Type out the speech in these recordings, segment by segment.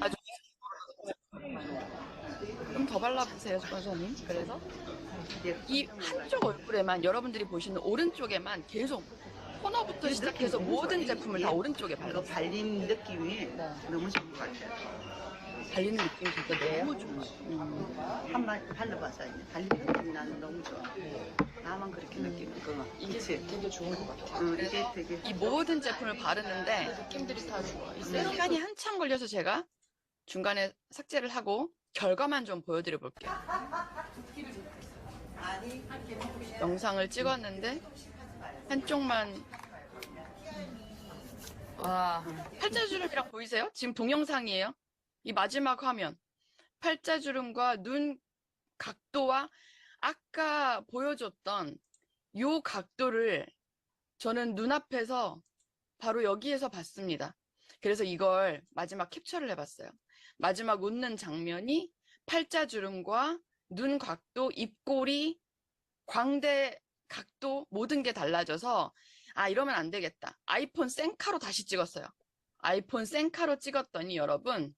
아주 좀 더 발라보세요, 권사님. 그래서 이 한쪽 얼굴에만 여러분들이 보시는 오른쪽에만 계속 코너부터 시작해서 모든 제품을 다 오른쪽에 이거 발랐어요. 발림 느낌이 네. 너무 좋은 것 같아요. 발리는 느낌이 진짜 너무 좋아요. 한번 발라봐서 발림 느낌이 나는 너무 좋아. 나만 그렇게 느끼는 거. 이게 그치? 되게 좋은 것 같아요. 이게 되게 이 모든 제품을 바르는데 느낌들이 다 좋아. 시간이 한참 걸려서 제가 중간에 삭제를 하고 결과만 좀 보여드려 볼게요. 영상을 찍었는데 한쪽만 와, 팔자주름이랑 보이세요? 지금 동영상이에요. 이 마지막 화면 팔자주름과 눈 각도와 아까 보여줬던 요 각도를 저는 눈앞에서 바로 여기에서 봤습니다. 그래서 이걸 마지막 캡처를 해봤어요. 마지막 웃는 장면이 팔자주름과 눈 각도, 입꼬리, 광대 각도 모든 게 달라져서 아 이러면 안 되겠다. 아이폰 셀카로 다시 찍었어요. 아이폰 셀카로 찍었더니 여러분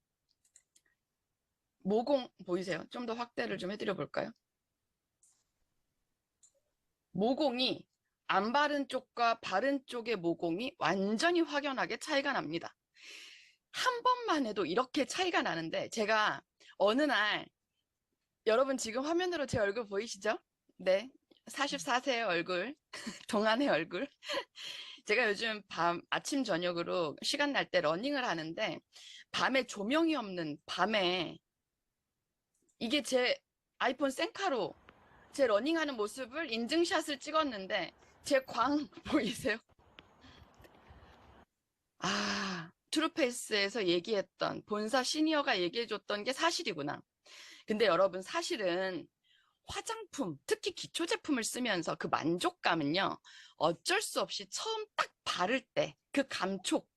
모공 보이세요? 좀 더 확대를 좀 해드려 볼까요? 모공이 안 바른 쪽과 바른 쪽의 모공이 완전히 확연하게 차이가 납니다. 한 번만 해도 이렇게 차이가 나는데 제가 어느 날 여러분 지금 화면으로 제 얼굴 보이시죠? 네, 44세의 얼굴, 동안의 얼굴. 제가 요즘 아침 저녁으로 시간 날 때 러닝을 하는데 밤에 조명이 없는 밤에 이게 제 아이폰 셀카로 제 러닝하는 모습을 인증샷을 찍었는데 제 광 보이세요? 아, 트루페이스에서 얘기했던 본사 시니어가 얘기해줬던 게 사실이구나. 근데 여러분 사실은 화장품, 특히 기초 제품을 쓰면서 그 만족감은요, 어쩔 수 없이 처음 딱 바를 때 그 감촉,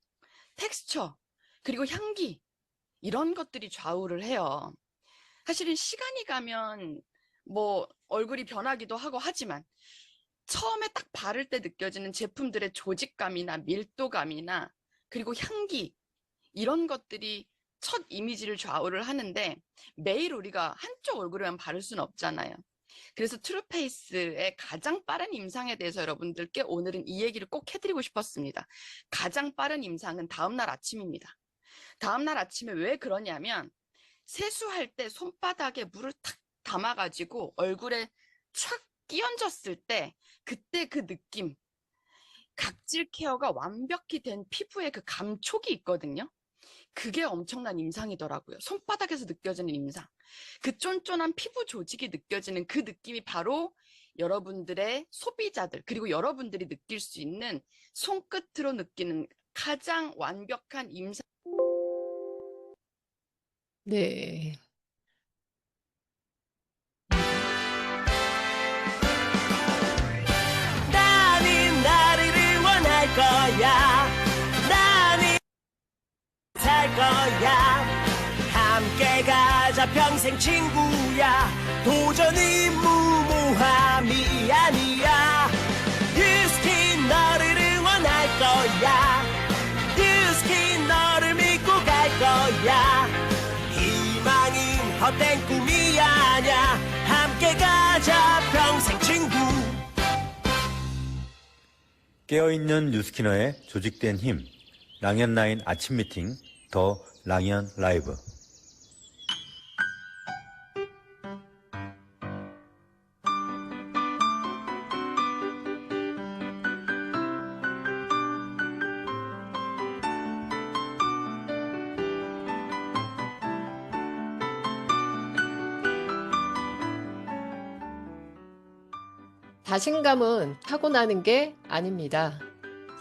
텍스처, 그리고 향기, 이런 것들이 좌우를 해요. 사실은 시간이 가면 뭐 얼굴이 변하기도 하고 하지만 처음에 딱 바를 때 느껴지는 제품들의 조직감이나 밀도감이나 그리고 향기, 이런 것들이 첫 이미지를 좌우를 하는데 매일 우리가 한쪽 얼굴에만 바를 수는 없잖아요. 그래서 트루페이스의 가장 빠른 임상에 대해서 여러분들께 오늘은 이 얘기를 꼭 해드리고 싶었습니다. 가장 빠른 임상은 다음날 아침입니다. 다음날 아침에 왜 그러냐면 세수할 때 손바닥에 물을 탁 담아가지고 얼굴에 촥 끼얹었을 때 그때 그 느낌, 각질 케어가 완벽히 된 피부의 그 감촉이 있거든요. 그게 엄청난 임상이더라고요. 손바닥에서 느껴지는 임상. 그 쫀쫀한 피부 조직이 느껴지는 그 느낌이 바로 여러분들의 소비자들, 그리고 여러분들이 느낄 수 있는 손끝으로 느끼는 가장 완벽한 임상. 네. 나는 나를 응원할 거야. 나는 살 거야. 함께 가자 평생 친구야. 도전은 무모함이 아니야. 유스킨 너를 응원할 거야. 유스킨 너를 믿고 갈 거야. 희망은 헛된 꿈이 아냐. 함께 가자 평생 친구. 깨어있는 뉴스키너의 조직된 힘, 랑현라인 아침 미팅, 더 랑현 라이브. 자신감은 타고나는 게 아닙니다.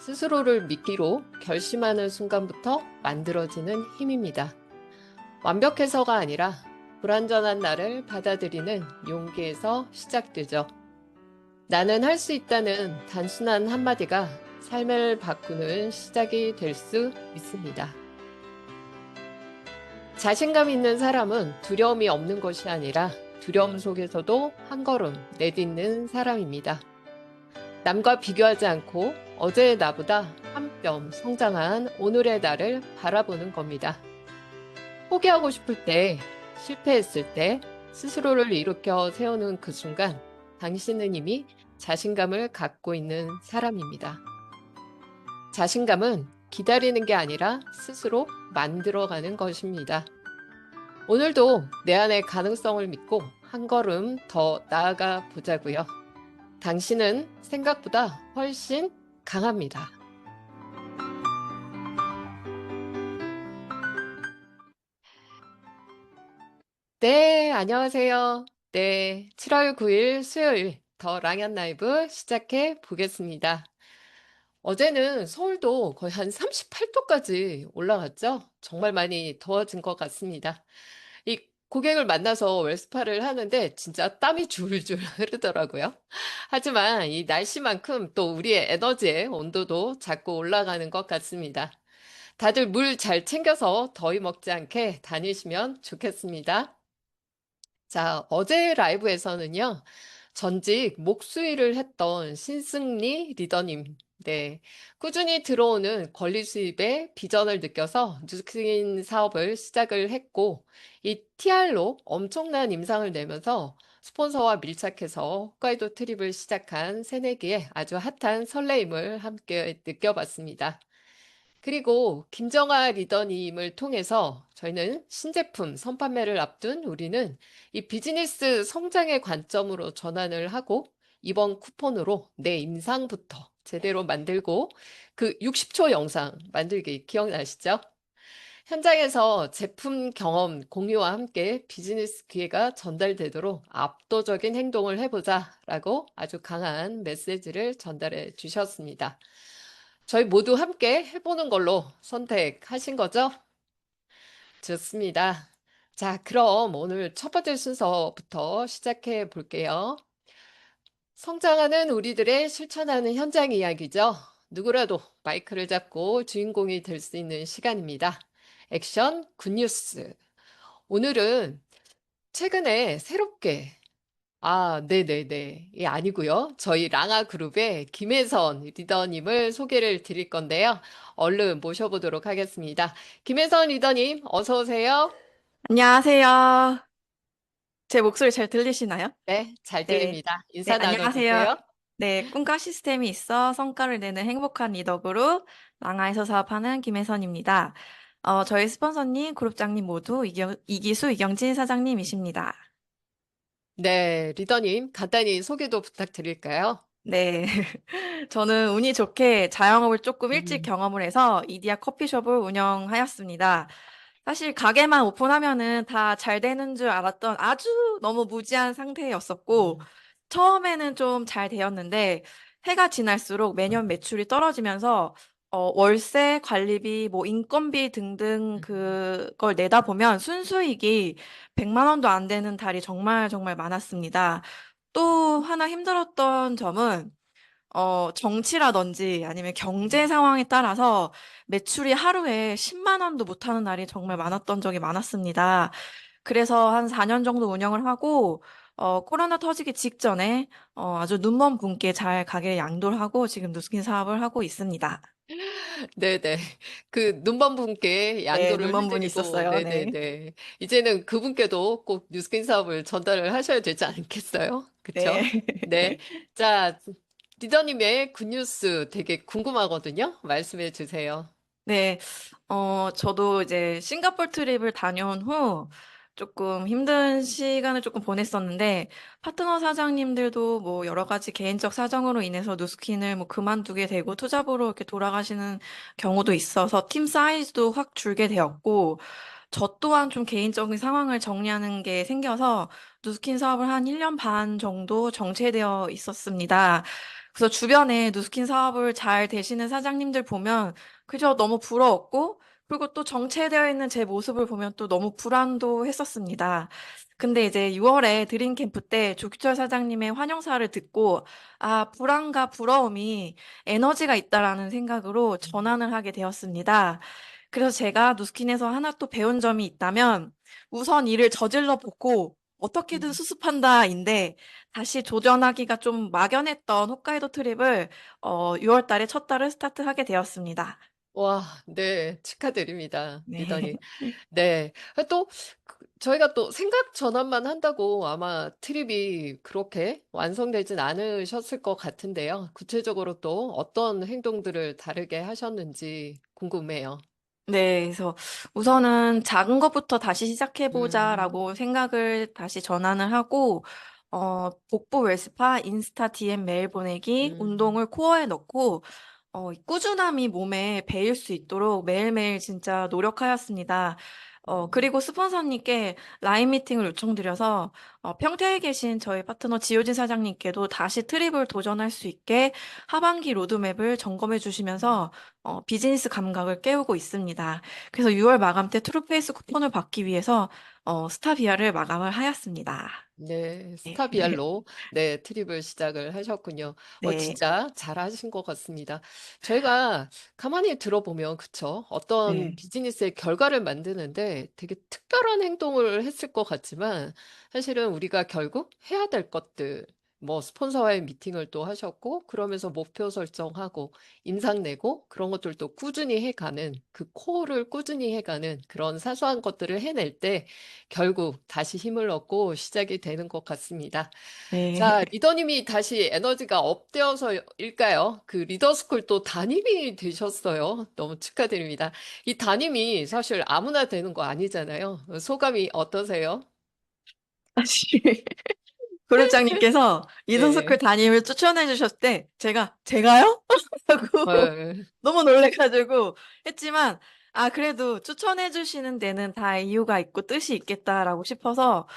스스로를 믿기로 결심하는 순간부터 만들어지는 힘입니다. 완벽해서가 아니라 불완전한 나를 받아들이는 용기에서 시작되죠. 나는 할 수 있다는 단순한 한마디가 삶을 바꾸는 시작이 될 수 있습니다. 자신감 있는 사람은 두려움이 없는 것이 아니라 두려움 속에서도 한 걸음 내딛는 사람입니다. 남과 비교하지 않고 어제의 나보다 한 뼘 성장한 오늘의 나를 바라보는 겁니다. 포기하고 싶을 때, 실패했을 때, 스스로를 일으켜 세우는 그 순간, 당신은 이미 자신감을 갖고 있는 사람입니다. 자신감은 기다리는 게 아니라 스스로 만들어가는 것입니다. 오늘도 내 안의 가능성을 믿고 한 걸음 더 나아가 보자고요. 당신은 생각보다 훨씬 강합니다. 네, 안녕하세요. 네, 7월 9일 수요일 더 랑연 라이브 시작해 보겠습니다. 어제는 서울도 거의 한 38도까지 올라갔죠? 정말 많이 더워진 것 같습니다. 이 고객을 만나서 웰스파를 하는데 진짜 땀이 줄줄 흐르더라고요. 하지만 이 날씨만큼 또 우리의 에너지의 온도도 자꾸 올라가는 것 같습니다. 다들 물 잘 챙겨서 더위 먹지 않게 다니시면 좋겠습니다. 자, 어제 라이브에서는요, 전직 목수일을 했던 신승리 리더님, 네, 꾸준히 들어오는 권리 수입에 비전을 느껴서 뉴스킨 사업을 시작을 했고, 이 TR로 엄청난 임상을 내면서 스폰서와 밀착해서 홋카이도 트립을 시작한 새내기의 아주 핫한 설레임을 함께 느껴봤습니다. 그리고 김정아 리더님을 통해서 저희는 신제품 선판매를 앞둔 우리는 이 비즈니스 성장의 관점으로 전환을 하고 이번 쿠폰으로 내 임상부터 제대로 만들고 그 60초 영상 만들기 기억나시죠? 현장에서 제품 경험 공유와 함께 비즈니스 기회가 전달되도록 압도적인 행동을 해보자라고 아주 강한 메시지를 전달해 주셨습니다. 저희 모두 함께 해보는 걸로 선택하신 거죠? 좋습니다. 자, 그럼 오늘 첫 번째 순서부터 시작해 볼게요. 성장하는 우리들의 실천하는 현장 이야기죠. 누구라도 마이크를 잡고 주인공이 될 수 있는 시간입니다. 액션 굿뉴스. 오늘은 최근에 새롭게 네네네. 예, 아니고요. 저희 랑아 그룹의 김혜선 리더님을 소개를 드릴 건데요. 얼른 모셔보도록 하겠습니다. 김혜선 리더님, 어서 오세요. 안녕하세요. 제 목소리 잘 들리시나요? 네, 잘 네. 들립니다. 네, 인사 안녕하세요. 나눠주세요. 네, 꿈과 시스템이 있어 성과를 내는 행복한 리더그룹 랑아에서 사업하는 김혜선입니다. 저희 스폰서님, 그룹장님 모두 이기수, 이경진 사장님이십니다. 네, 리더님, 간단히 소개도 부탁드릴까요? 네. 저는 운이 좋게 자영업을 조금 일찍 음, 경험을 해서 이디야 커피숍을 운영하였습니다. 사실 가게만 오픈하면은 다 잘 되는 줄 알았던 아주 너무 무지한 상태였었고, 처음에는 좀 잘 되었는데, 해가 지날수록 매년 매출이 떨어지면서, 월세, 관리비, 뭐 인건비 등등 그걸 내다 보면 순수익이 100만 원도 안 되는 달이 정말 정말 많았습니다. 또 하나 힘들었던 점은 정치라든지 아니면 경제 상황에 따라서 매출이 하루에 10만 원도 못하는 날이 정말 많았던 적이 많았습니다. 그래서 한 4년 정도 운영을 하고, 코로나 터지기 직전에 아주 눈먼 분께 잘 가게 양도를 하고 지금 누스킨 사업을 하고 있습니다. 네네. 그 눈먼 분께 네, 양도를 눈먼 분이 해드리고, 있었어요. 네. 네네네. 이제는 그분께도 꼭 뉴스킨 사업을 전달을 하셔야 되지 않겠어요? 그쵸? 네. 네. 자, 리더님의 굿뉴스 되게 궁금하거든요. 말씀해 주세요. 네, 저도 이제 싱가포르 트립을 다녀온 후 조금 힘든 시간을 조금 보냈었는데, 파트너 사장님들도 뭐 여러 가지 개인적 사정으로 인해서 누스킨을 뭐 그만두게 되고 투잡으로 이렇게 돌아가시는 경우도 있어서 팀 사이즈도 확 줄게 되었고, 저 또한 좀 개인적인 상황을 정리하는 게 생겨서 누스킨 사업을 한 1년 반 정도 정체되어 있었습니다. 그래서 주변에 누스킨 사업을 잘 되시는 사장님들 보면 그저 너무 부러웠고, 그리고 또 정체되어 있는 제 모습을 보면 또 너무 불안도 했었습니다. 근데 이제 6월에 드림 캠프 때 조규철 사장님의 환영사를 듣고, 불안과 부러움이 에너지가 있다라는 생각으로 전환을 하게 되었습니다. 그래서 제가 누스킨에서 하나 또 배운 점이 있다면, 우선 일을 저질러 보고 어떻게든 수습한다인데, 다시 도전하기가 좀 막연했던 홋카이도 트립을 6월 달에 첫 달을 스타트하게 되었습니다. 와, 네, 축하드립니다, 네. 리더님. 네. 또, 저희가 또 생각 전환만 한다고 아마 트립이 그렇게 완성되진 않으셨을 것 같은데요. 구체적으로 또 어떤 행동들을 다르게 하셨는지 궁금해요. 네, 그래서 우선은 작은 것부터 다시 음, 시작해보자라고 생각을 다시 전환을 하고, 복부 웰스파, 인스타 DM 메일 보내기, 음, 운동을 코어에 넣고, 이 꾸준함이 몸에 배일 수 있도록 매일매일 진짜 노력하였습니다. 그리고 스폰서님께 라인 미팅을 요청드려서 평택에 계신 저희 파트너 지효진 사장님께도 다시 트립을 도전할 수 있게 하반기 로드맵을 점검해 주시면서 비즈니스 감각을 깨우고 있습니다. 그래서 6월 마감 때 트루페이스 쿠폰을 받기 위해서 스타비아를 마감을 하였습니다. 네, 네. 스타비알로 네, 트립을 시작을 하셨군요. 네. 진짜 잘하신 것 같습니다. 저희가 가만히 들어보면, 그쵸? 어떤 네. 비즈니스의 결과를 만드는데 되게 특별한 행동을 했을 것 같지만, 사실은 우리가 결국 해야 될 것들, 뭐, 스폰서와의 미팅을 또 하셨고, 그러면서 목표 설정하고, 인상 내고, 그런 것들도 꾸준히 해가는, 그 코어를 꾸준히 해가는 그런 사소한 것들을 해낼 때, 결국 다시 힘을 얻고 시작이 되는 것 같습니다. 네. 자, 리더님이 다시 에너지가 업되어서일까요? 그 리더스쿨 또 담임이 되셨어요. 너무 축하드립니다. 이 담임이 사실 아무나 되는 거 아니잖아요. 소감이 어떠세요? 사실 그룹장님께서 네. 리더스쿨 담임을 추천해 주셨을 때 제가요? 하고 어, 너무 놀래가지고 했지만 그래도 추천해 주시는 데는 다 이유가 있고 뜻이 있겠다라고 싶어서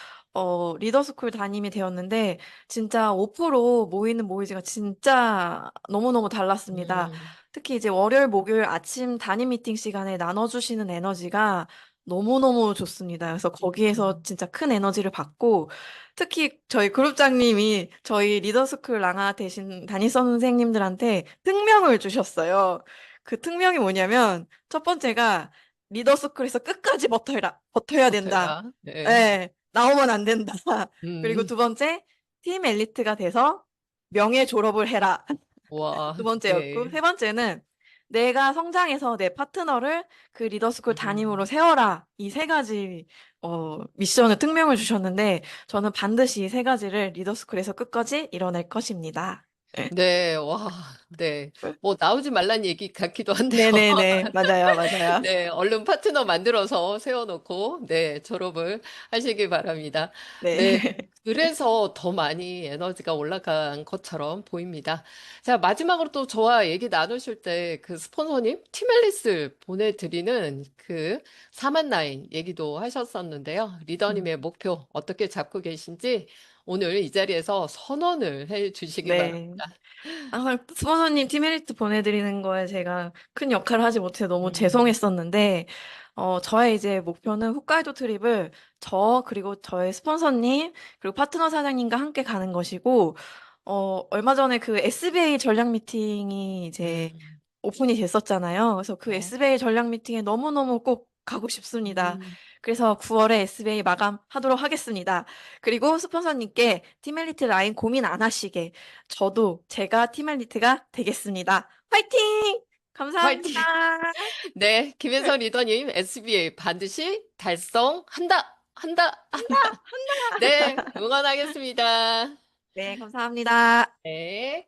리더스쿨 담임이 되었는데 진짜 5% 모이는 모이지가 진짜 너무너무 달랐습니다. 음, 특히 이제 월요일, 목요일 아침 담임 미팅 시간에 나눠주시는 에너지가 너무너무 좋습니다. 그래서 거기에서 음, 진짜 큰 에너지를 받고 특히 저희 그룹장님이 저희 리더스쿨 랑아 대신 담임 선생님들한테 특명을 주셨어요. 그 특명이 뭐냐면 첫 번째가 리더스쿨에서 끝까지 버텨야 된다. 버텨라. 네. 예, 나오면 안 된다. 그리고 음, 두 번째, 팀 엘리트가 돼서 명예 졸업을 해라. 와, 두 번째였고, 네. 세 번째는 내가 성장해서 내 파트너를 그 리더스쿨 담임으로 음. 세워라. 이 세 가지 미션을 특명을 주셨는데 저는 반드시 이 세 가지를 리더스쿨에서 끝까지 이뤄낼 것입니다. 네, 와, 네. 뭐, 나오지 말란 얘기 같기도 한데요. 네네네. 맞아요, 맞아요. 네, 얼른 파트너 만들어서 세워놓고, 네, 졸업을 하시기 바랍니다. 네. 네, 그래서 더 많이 에너지가 올라간 것처럼 보입니다. 자, 마지막으로 또 저와 얘기 나누실 때 그 스폰서님 팀앨리스 보내드리는 그 4만9 얘기도 하셨었는데요. 음, 리더님의 목표 어떻게 잡고 계신지 오늘 이 자리에서 선언을 해 주시기 네. 바랍니다. 항상 스폰서님 티메리트 보내드리는 거에 제가 큰 역할을 하지 못해 너무 음, 죄송했었는데, 저의 이제 목표는 홋카이도 트립을 그리고 저의 스폰서님, 그리고 파트너 사장님과 함께 가는 것이고, 얼마 전에 그 SBA 전략 미팅이 이제 음, 오픈이 됐었잖아요. 그래서 그 네. SBA 전략 미팅에 너무너무 꼭 가고 싶습니다. 음. 그래서 9월에 SBA 마감하도록 하겠습니다. 그리고 스폰서님께 팀엘리트 라인 고민 안 하시게 제가 팀엘리트가 되겠습니다. 화이팅! 감사합니다. 화이팅! 네, 김혜선 리더님, SBA 반드시 달성한다! 한다! 한다! 네, 응원하겠습니다. 네, 감사합니다. 네.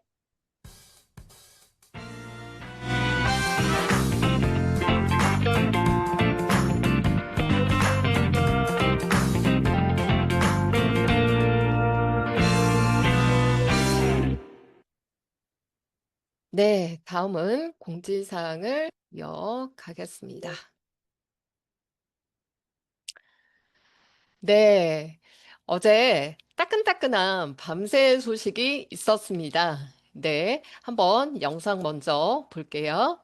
네, 다음은 공지사항을 이어가겠습니다. 네, 어제 따끈따끈한 밤새 소식이 있었습니다. 네, 한번 영상 먼저 볼게요.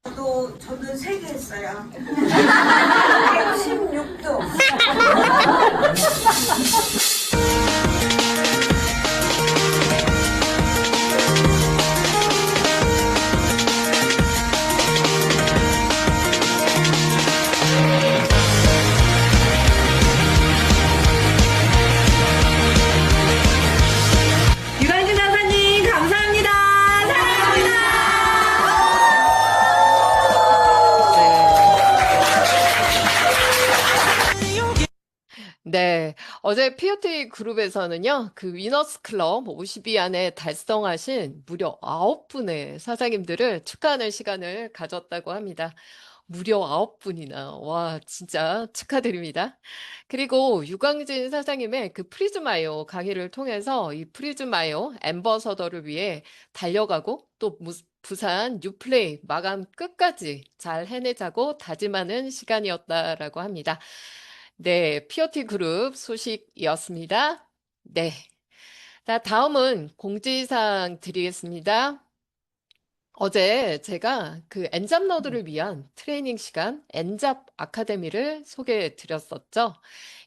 저도 3개 했어요. 116도. 유관준 강사님 감사합니다. 사랑합니다. 네, 어제 POT 그룹에서는요, 그 위너스 클럽 50위 안에 달성하신 무려 9분의 사장님들을 축하하는 시간을 가졌다고 합니다. 무려 9분이나. 와, 진짜 축하드립니다. 그리고 유광진 사장님의 그 프리즈마요 강의를 통해서 이 프리즈마요 앰버서더를 위해 달려가고 또 부산 뉴플레이 마감 끝까지 잘 해내자고 다짐하는 시간이었다라고 합니다. 네, 피어티 그룹 소식이었습니다. 네. 자, 다음은 공지사항 드리겠습니다. 어제 제가 그 엔잡 너드를 위한 트레이닝 시간 엔잡 아카데미를 소개해 드렸었죠.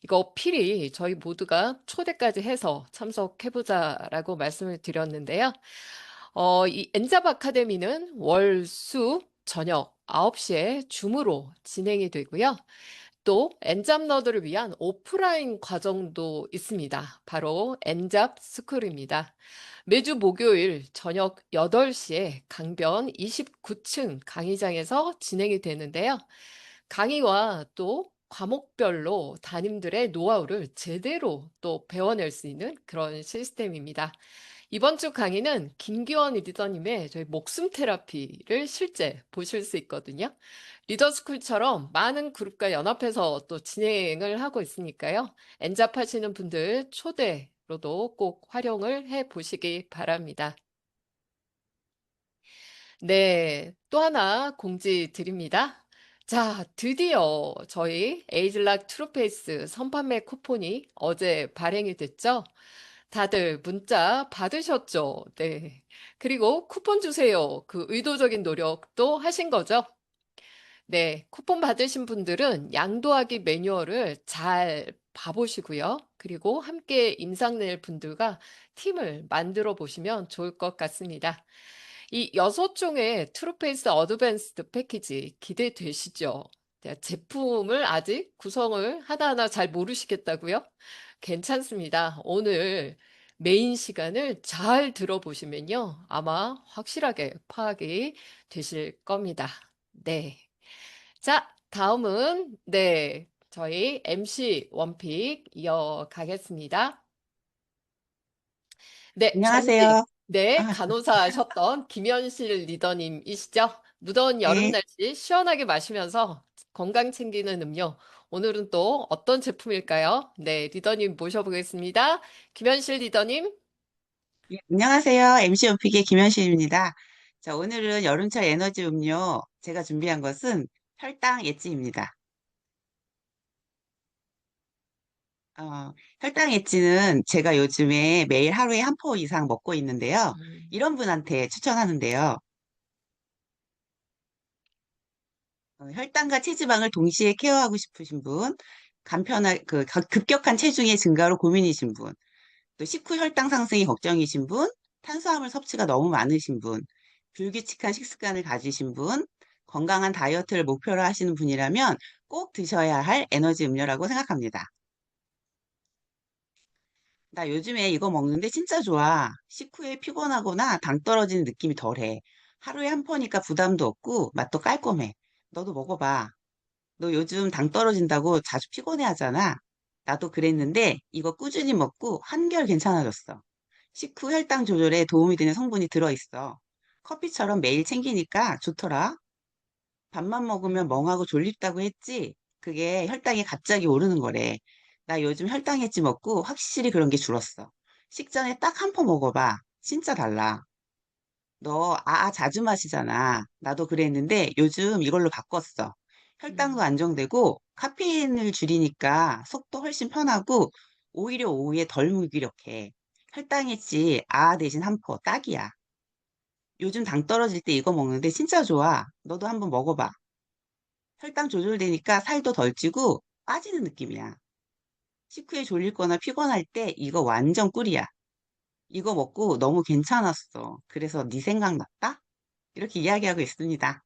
이거 필히 저희 모두가 초대까지 해서 참석해보자라고 말씀을 드렸는데요. 이 엔잡 아카데미는 월, 수, 저녁 9시에 줌으로 진행이 되고요. 또 엔잡 너드를 위한 오프라인 과정도 있습니다. 바로 엔잡 스쿨입니다. 매주 목요일 저녁 8시에 강변 29층 강의장에서 진행이 되는데요. 강의와 또 과목별로 담임들의 노하우를 제대로 또 배워낼 수 있는 그런 시스템입니다. 이번 주 강의는 김기원 리더님의 저희 목숨 테라피를 실제 보실 수 있거든요. 리더스쿨처럼 많은 그룹과 연합해서 또 진행을 하고 있으니까요. 엔잡 하시는 분들 초대로도 꼭 활용을 해 보시기 바랍니다. 네, 또 하나 공지 드립니다. 자, 드디어 저희 에이즐락 트루페이스 선판매 쿠폰이 어제 발행이 됐죠? 다들 문자 받으셨죠? 네. 그리고 쿠폰 주세요. 그 의도적인 노력도 하신 거죠? 네, 쿠폰 받으신 분들은 양도하기 매뉴얼을 잘 봐보시고요. 그리고 함께 임상 낼 분들과 팀을 만들어 보시면 좋을 것 같습니다. 이 6종의 트루페이스 어드밴스드 패키지 기대되시죠? 네, 제품을 아직 구성을 하나하나 잘 모르시겠다고요? 괜찮습니다. 오늘 메인 시간을 잘 들어보시면요. 아마 확실하게 파악이 되실 겁니다. 네. 자, 다음은, 네, 저희 MC 원픽 이어가겠습니다. 네, 안녕하세요. 네, 아, 간호사 하셨던 김현실 리더님이시죠? 무더운 여름 네. 날씨 시원하게 마시면서 건강 챙기는 음료. 오늘은 또 어떤 제품일까요? 네, 리더님 모셔보겠습니다. 김현실 리더님. 예, 안녕하세요. MC 연픽의 김현실입니다. 자, 오늘은 여름철 에너지 음료 제가 준비한 것은 혈당 엣지입니다. 혈당 엣지는 제가 요즘에 매일 하루에 한 포 이상 먹고 있는데요. 이런 분한테 추천하는데요. 혈당과 체지방을 동시에 케어하고 싶으신 분, 급격한 체중의 증가로 고민이신 분, 또 식후 혈당 상승이 걱정이신 분, 탄수화물 섭취가 너무 많으신 분, 불규칙한 식습관을 가지신 분, 건강한 다이어트를 목표로 하시는 분이라면 꼭 드셔야 할 에너지 음료라고 생각합니다. 나 요즘에 이거 먹는데 진짜 좋아. 식후에 피곤하거나 당 떨어지는 느낌이 덜해. 하루에 한 포니까 부담도 없고 맛도 깔끔해. 너도 먹어봐. 너 요즘 당 떨어진다고 자주 피곤해 하잖아. 나도 그랬는데 이거 꾸준히 먹고 한결 괜찮아졌어. 식후 혈당 조절에 도움이 되는 성분이 들어있어. 커피처럼 매일 챙기니까 좋더라. 밥만 먹으면 멍하고 졸립다고 했지? 그게 혈당이 갑자기 오르는 거래. 나 요즘 혈당 엣지 먹고 확실히 그런 게 줄었어. 식전에 딱 한 포 먹어봐. 진짜 달라. 너 자주 마시잖아. 나도 그랬는데 요즘 이걸로 바꿨어. 혈당도 안정되고 카페인을 줄이니까 속도 훨씬 편하고 오히려 오후에 덜 무기력해. 혈당 엣지 대신 한 포 딱이야. 요즘 당 떨어질 때 이거 먹는데 진짜 좋아. 너도 한번 먹어봐. 혈당 조절되니까 살도 덜 찌고 빠지는 느낌이야. 식후에 졸리거나 피곤할 때 이거 완전 꿀이야. 이거 먹고 너무 괜찮았어. 그래서 네 생각났다? 이렇게 이야기하고 있습니다.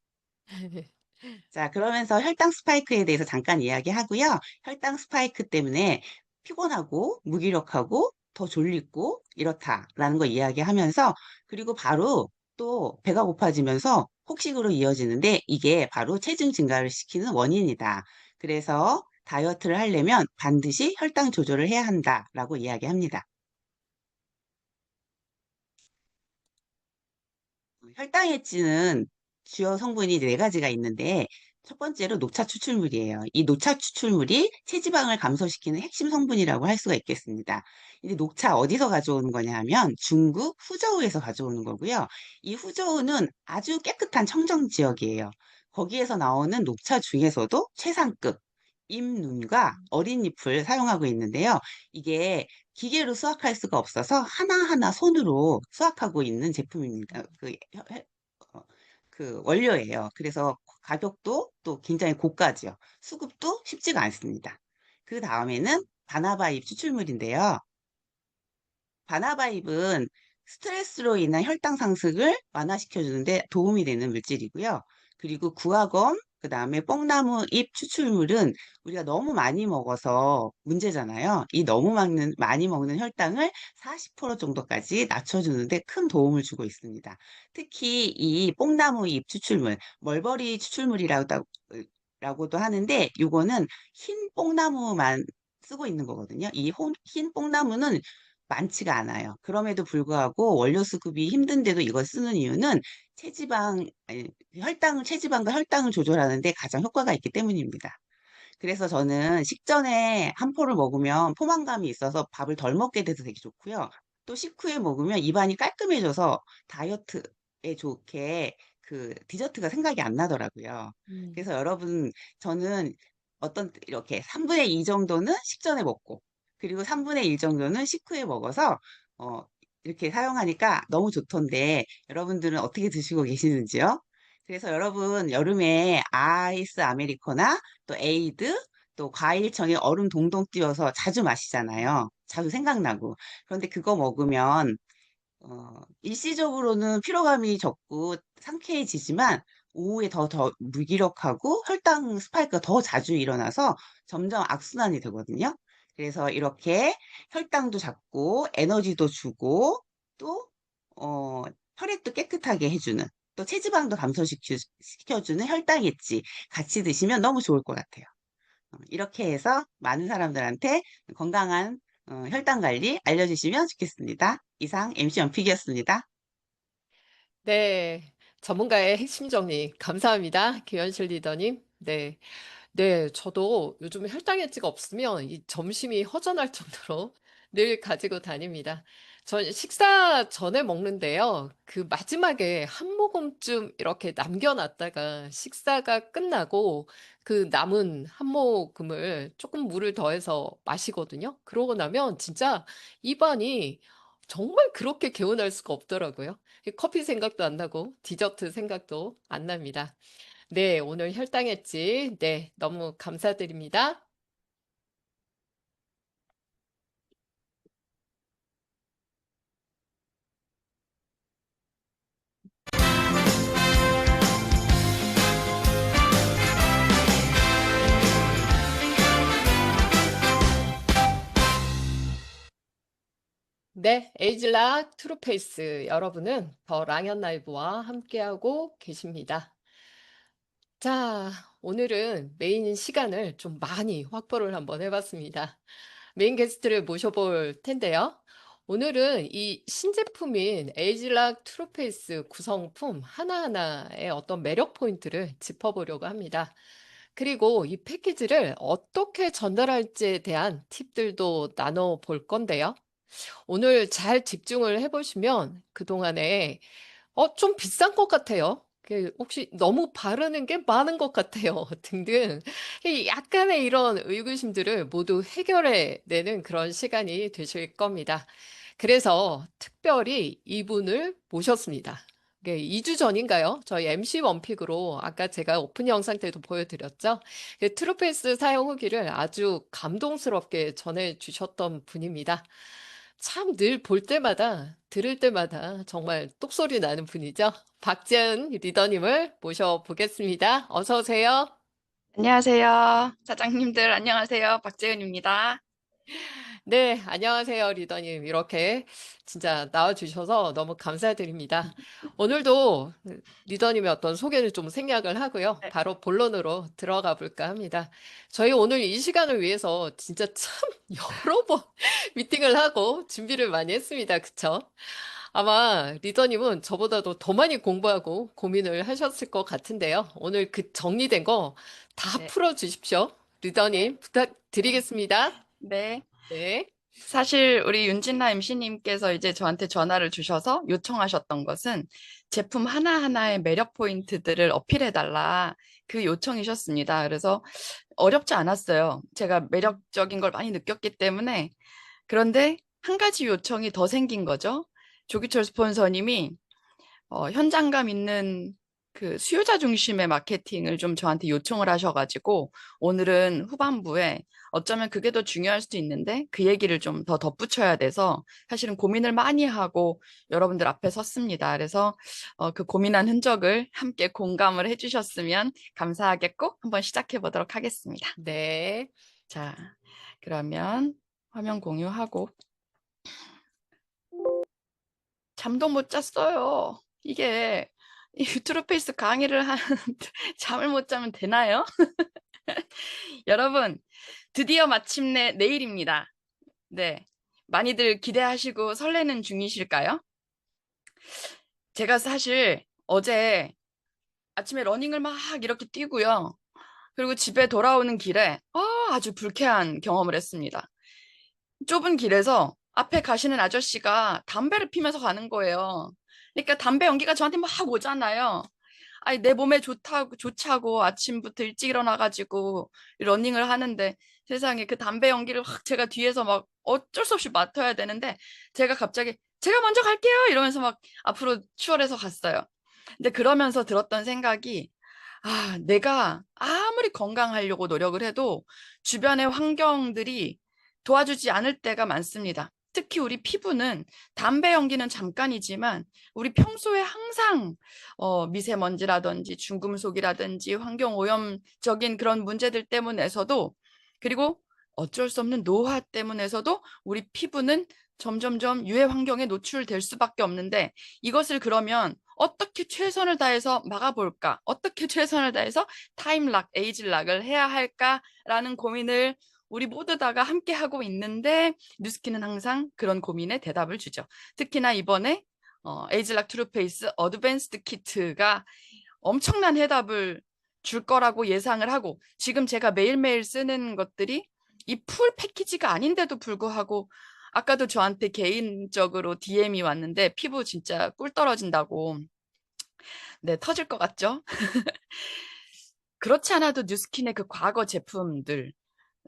자, 그러면서 혈당 스파이크에 대해서 잠깐 이야기하고요. 혈당 스파이크 때문에 피곤하고 무기력하고 더 졸리고 이렇다라는 거 이야기하면서 그리고 바로 또 배가 고파지면서 폭식으로 이어지는데 이게 바로 체중 증가를 시키는 원인이다. 그래서 다이어트를 하려면 반드시 혈당 조절을 해야 한다라고 이야기합니다. 혈당 엣지는 주요 성분이 네 가지가 있는데 첫 번째로 녹차 추출물이에요. 이 녹차 추출물이 체지방을 감소시키는 핵심 성분이라고 할 수가 있겠습니다. 이제 녹차 어디서 가져오는 거냐 하면 중국 후저우에서 가져오는 거고요. 이 후저우는 아주 깨끗한 청정 지역이에요. 거기에서 나오는 녹차 중에서도 최상급 잎눈과 어린 잎을 사용하고 있는데요. 이게 기계로 수확할 수가 없어서 하나하나 손으로 수확하고 있는 제품입니다. 그 원료예요. 그래서 가격도 또 굉장히 고가죠. 수급도 쉽지가 않습니다. 그 다음에는 바나바잎 추출물인데요. 바나바잎은 스트레스로 인한 혈당 상승을 완화시켜주는데 도움이 되는 물질이고요. 그리고 구화검, 그 다음에 뽕나무 잎 추출물은 우리가 너무 많이 먹어서 문제잖아요. 이 너무 많이 먹는 혈당을 40% 정도까지 낮춰주는데 큰 도움을 주고 있습니다. 특히 이 뽕나무 잎 추출물, 멀버리 추출물이라고도 하는데 이거는 흰 뽕나무만 쓰고 있는 거거든요. 흰 뽕나무는 많지가 않아요. 그럼에도 불구하고 원료 수급이 힘든데도 이걸 쓰는 이유는 체지방과 혈당을 조절하는 데 가장 효과가 있기 때문입니다. 그래서 저는 식전에 한 포를 먹으면 포만감이 있어서 밥을 덜 먹게 돼서 되게 좋고요. 또 식후에 먹으면 입안이 깔끔해져서 다이어트에 좋게 그 디저트가 생각이 안 나더라고요. 그래서 여러분, 저는 이렇게 3분의 2 정도는 식전에 먹고, 그리고 3분의 1 정도는 식후에 먹어서, 어, 이렇게 사용하니까 너무 좋던데, 여러분들은 어떻게 드시고 계시는지요? 그래서 여러분, 여름에 아이스 아메리코나 또 에이드, 또 과일청에 얼음 동동 띄워서 자주 마시잖아요. 자주 생각나고. 그런데 그거 먹으면, 일시적으로는 피로감이 적고 상쾌해지지만, 오후에 더 무기력하고 혈당 스파이크가 더 자주 일어나서 점점 악순환이 되거든요. 그래서 이렇게 혈당도 잡고 에너지도 주고 또 혈액도 깨끗하게 해주는 또 체지방도 감소시켜주는 혈당 엣지 같이 드시면 너무 좋을 것 같아요. 이렇게 해서 많은 사람들한테 건강한 혈당 관리 알려주시면 좋겠습니다. 이상 MC 연픽이었습니다. 네, 전문가의 핵심 정리 감사합니다. 김현실 리더님. 네. 네, 저도 요즘 혈당 엣지가 없으면 이 점심이 허전할 정도로 늘 가지고 다닙니다. 전 식사 전에 먹는데요. 그 마지막에 한 모금쯤 이렇게 남겨놨다가 식사가 끝나고 그 남은 한 모금을 조금 물을 더해서 마시거든요. 그러고 나면 진짜 입안이 정말 그렇게 개운할 수가 없더라고요. 커피 생각도 안 나고 디저트 생각도 안 납니다. 네, 오늘 혈당 엣지, 네, 너무 감사드립니다. 네, 에이즐락 트루페이스 여러분은 더 랑현 라이브와 함께하고 계십니다. 자, 오늘은 메인 시간을 좀 많이 확보를 한번 해봤습니다. 메인 게스트를 모셔볼 텐데요. 오늘은 이 신제품인 에이즐락 트루페이스 구성품 하나하나의 어떤 매력 포인트를 짚어보려고 합니다. 그리고 이 패키지를 어떻게 전달할지에 대한 팁들도 나눠볼 건데요. 오늘 잘 집중을 해보시면 그동안에 좀 비싼 것 같아요. 혹시 너무 바르는 게 많은 것 같아요. 등등. 이 약간의 이런 의구심들을 모두 해결해 내는 그런 시간이 되실 겁니다. 그래서 특별히 이분을 모셨습니다. 2주 전인가요? 저희 MC 원픽으로 아까 제가 오픈 영상 때도 보여드렸죠. 트루페이스 사용 후기를 아주 감동스럽게 전해주셨던 분입니다. 참 늘 볼 때마다, 들을 때마다 정말 똑소리 나는 분이죠. 박재은 리더님을 모셔보겠습니다. 어서 오세요. 안녕하세요. 사장님들 안녕하세요. 박재은입니다. 네, 안녕하세요, 리더님. 이렇게 진짜 나와주셔서 너무 감사드립니다. 오늘도 리더님의 어떤 소개를 좀 생략을 하고요. 네. 바로 본론으로 들어가 볼까 합니다. 저희 오늘 이 시간을 위해서 진짜 참 여러 번 미팅을 하고 준비를 많이 했습니다. 그쵸? 아마 리더님은 저보다도 더 많이 공부하고 고민을 하셨을 것 같은데요. 오늘 그 정리된 거 다 네. 풀어주십시오. 리더님 부탁드리겠습니다. 네. 네. 사실 우리 윤진라 MC님께서 이제 저한테 전화를 주셔서 요청하셨던 것은 제품 하나하나의 매력 포인트들을 어필해달라, 그 요청이셨습니다. 그래서 어렵지 않았어요. 제가 매력적인 걸 많이 느꼈기 때문에. 그런데 한 가지 요청이 더 생긴 거죠. 조기철 스폰서님이 현장감 있는 그 수요자 중심의 마케팅을 좀 저한테 요청을 하셔가지고, 오늘은 후반부에 어쩌면 그게 더 중요할 수도 있는데 그 얘기를 좀 더 덧붙여야 돼서 사실은 고민을 많이 하고 여러분들 앞에 섰습니다. 그래서 그 고민한 흔적을 함께 공감을 해주셨으면 감사하겠고, 한번 시작해 보도록 하겠습니다. 네. 자, 그러면 화면 공유하고. 잠도 못 잤어요. 이게 이 트루페이스 강의를 하는데 잠을 못 자면 되나요? 여러분, 드디어 마침내 내일입니다. 네, 많이들 기대하시고 설레는 중이실까요? 제가 사실 어제 아침에 러닝을 막 이렇게 뛰고요. 그리고 집에 돌아오는 길에 아주 불쾌한 경험을 했습니다. 좁은 길에서 앞에 가시는 아저씨가 담배를 피면서 가는 거예요. 그러니까 담배 연기가 저한테 막 오잖아요. 아니, 내 몸에 좋자고 아침부터 일찍 일어나가지고 러닝을 하는데, 세상에 그 담배 연기를 확 제가 뒤에서 막 어쩔 수 없이 맡아야 되는데, 제가 갑자기 제가 먼저 갈게요 이러면서 막 앞으로 추월해서 갔어요. 근데 그러면서 들었던 생각이, 내가 아무리 건강하려고 노력을 해도 주변의 환경들이 도와주지 않을 때가 많습니다. 특히 우리 피부는 담배 연기는 잠깐이지만 우리 평소에 항상 미세먼지라든지 중금속이라든지 환경 오염적인 그런 문제들 때문에서도, 그리고 어쩔 수 없는 노화 때문에서도 우리 피부는 점점점 유해 환경에 노출될 수밖에 없는데, 이것을 그러면 어떻게 최선을 다해서 막아볼까? 어떻게 최선을 다해서 타임락, 에이지락을 해야 할까라는 고민을 우리 모두 다가 함께 하고 있는데, 뉴스키는 항상 그런 고민에 대답을 주죠. 특히나 이번에 에이지락 트루페이스 어드밴스드 키트가 엄청난 해답을 줄 거라고 예상을 하고, 지금 제가 매일매일 쓰는 것들이 이 풀 패키지가 아닌데도 불구하고, 아까도 저한테 개인적으로 DM이 왔는데 피부 진짜 꿀 떨어진다고. 네, 터질 것 같죠? 그렇지 않아도 뉴스킨의 그 과거 제품들,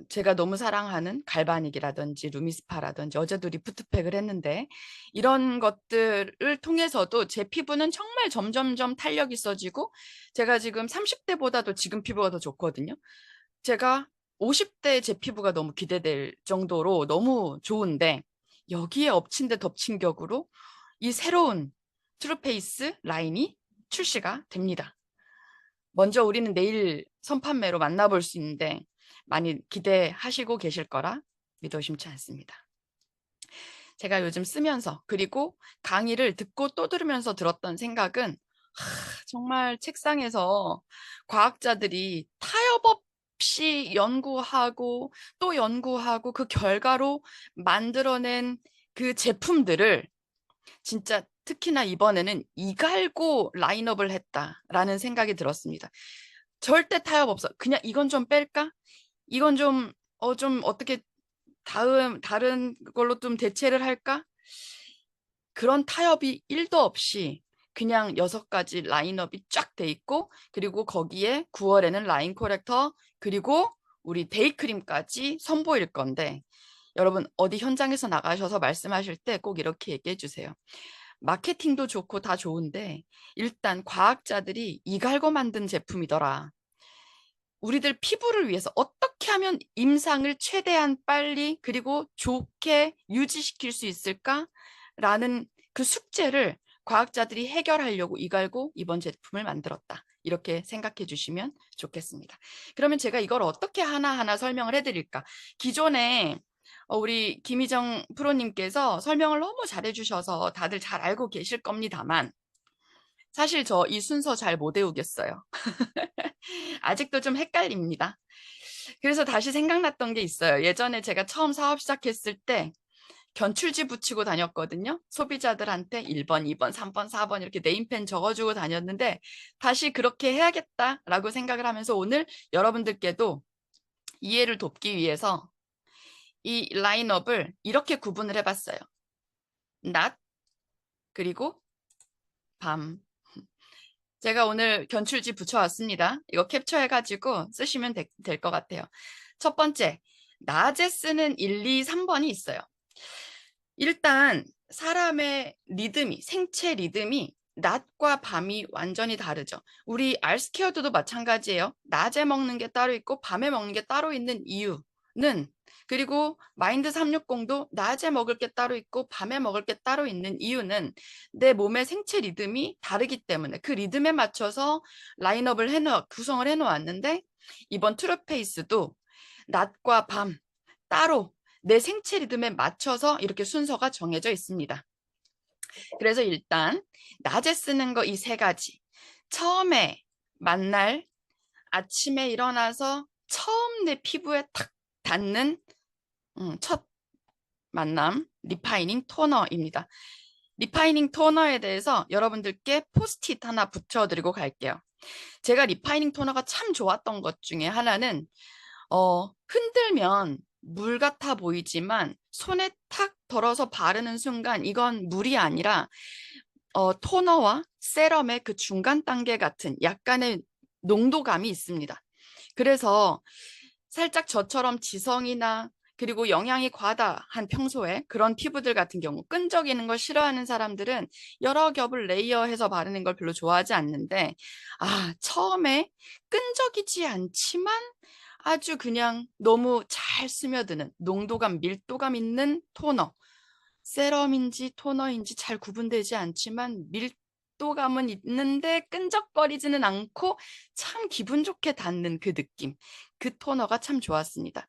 제가 너무 사랑하는 갈바닉이라든지 루미스파라든지, 어제도 리프트팩을 했는데, 이런 것들을 통해서도 제 피부는 정말 점점점 탄력이 있어지고, 제가 지금 30대보다도 지금 피부가 더 좋거든요. 제가 50대 제 피부가 너무 기대될 정도로 너무 좋은데, 여기에 엎친 데 덮친 격으로 이 새로운 트루페이스 라인이 출시가 됩니다. 먼저 우리는 내일 선판매로 만나볼 수 있는데 많이 기대하시고 계실 거라 믿어 의심치 않습니다. 제가 요즘 쓰면서, 그리고 강의를 듣고 또 들으면서 들었던 생각은, 정말 책상에서 과학자들이 타협 없이 연구하고 또 연구하고 그 결과로 만들어낸 그 제품들을 진짜 특히나 이번에는 이갈고 라인업을 했다라는 생각이 들었습니다. 절대 타협 없어. 그냥 이건 좀 뺄까? 이건 좀 어떻게 다른 걸로 좀 대체를 할까? 그런 타협이 1도 없이 그냥 6가지 라인업이 쫙 돼 있고, 그리고 거기에 9월에는 라인 코렉터, 그리고 우리 데이크림까지 선보일 건데, 여러분 어디 현장에서 나가셔서 말씀하실 때 꼭 이렇게 얘기해 주세요. 마케팅도 좋고 다 좋은데 일단 과학자들이 이갈고 만든 제품이더라. 우리들 피부를 위해서 어떻게 하면 임상을 최대한 빨리 그리고 좋게 유지시킬 수 있을까라는 그 숙제를 과학자들이 해결하려고 이갈고 이번 제품을 만들었다. 이렇게 생각해 주시면 좋겠습니다. 그러면 제가 이걸 어떻게 하나하나 설명을 해드릴까? 기존에 우리 김희정 프로님께서 설명을 너무 잘해주셔서 다들 잘 알고 계실 겁니다만, 사실 저 이 순서 잘 못 외우겠어요. 아직도 좀 헷갈립니다. 그래서 다시 생각났던 게 있어요. 예전에 제가 처음 사업 시작했을 때 견출지 붙이고 다녔거든요. 소비자들한테 1번, 2번, 3번, 4번 이렇게 네임펜 적어주고 다녔는데 다시 그렇게 해야겠다라고 생각을 하면서 오늘 여러분들께도 이해를 돕기 위해서 이 라인업을 이렇게 구분을 해봤어요. 낮, 그리고 밤. 제가 오늘 견출지 붙여왔습니다. 이거 캡처해가지고 쓰시면 될 것 같아요. 첫 번째, 낮에 쓰는 1, 2, 3번이 있어요. 일단 사람의 리듬이, 생체 리듬이 낮과 밤이 완전히 다르죠. 우리 알스케어드도 마찬가지예요. 낮에 먹는 게 따로 있고 밤에 먹는 게 따로 있는 이유는, 그리고 마인드 360도 낮에 먹을 게 따로 있고 밤에 먹을 게 따로 있는 이유는 내 몸의 생체 리듬이 다르기 때문에 그 리듬에 맞춰서 라인업을 구성을 해놓았는데, 이번 트루페이스도 낮과 밤 따로 내 생체 리듬에 맞춰서 이렇게 순서가 정해져 있습니다. 그래서 일단 낮에 쓰는 거 이 세 가지. 처음에 만날, 아침에 일어나서 처음 내 피부에 탁 닿는 첫 만남, 리파이닝 토너입니다. 리파이닝 토너에 대해서 여러분들께 포스트잇 하나 붙여드리고 갈게요. 제가 리파이닝 토너가 참 좋았던 것 중에 하나는 흔들면 물 같아 보이지만 손에 탁 덜어서 바르는 순간 이건 물이 아니라 토너와 세럼의 그 중간 단계 같은 약간의 농도감이 있습니다. 그래서 살짝 저처럼 지성이나 그리고 영양이 과다한 평소에 그런 피부들 같은 경우, 끈적이는 걸 싫어하는 사람들은 여러 겹을 레이어해서 바르는 걸 별로 좋아하지 않는데, 처음에 끈적이지 않지만 아주 그냥 너무 잘 스며드는 농도감, 밀도감 있는 토너. 세럼인지 토너인지 잘 구분되지 않지만 밀도감은 있는데 끈적거리지는 않고 참 기분 좋게 닿는 그 느낌. 그 토너가 참 좋았습니다.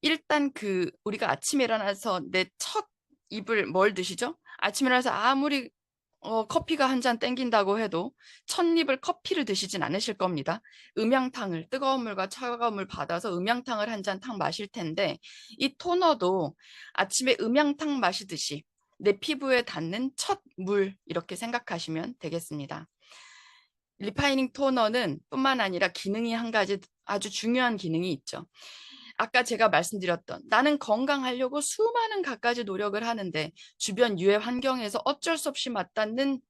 일단 우리가 아침에 일어나서 내 첫 입을 뭘 드시죠? 아침에 일어나서 아무리 커피가 한 잔 땡긴다고 해도 첫 입을 커피를 드시진 않으실 겁니다. 음양탕을, 뜨거운 물과 차가운 물 받아서 음양탕을 한 잔 탁 마실 텐데, 이 토너도 아침에 음양탕 마시듯이 내 피부에 닿는 첫 물, 이렇게 생각하시면 되겠습니다. 리파이닝 토너는 뿐만 아니라 기능이 한 가지 아주 중요한 기능이 있죠. 아까 제가 말씀드렸던, 나는 건강하려고 수많은 갖가지 노력을 하는데 주변 유해 환경에서 어쩔 수 없이 맞닿는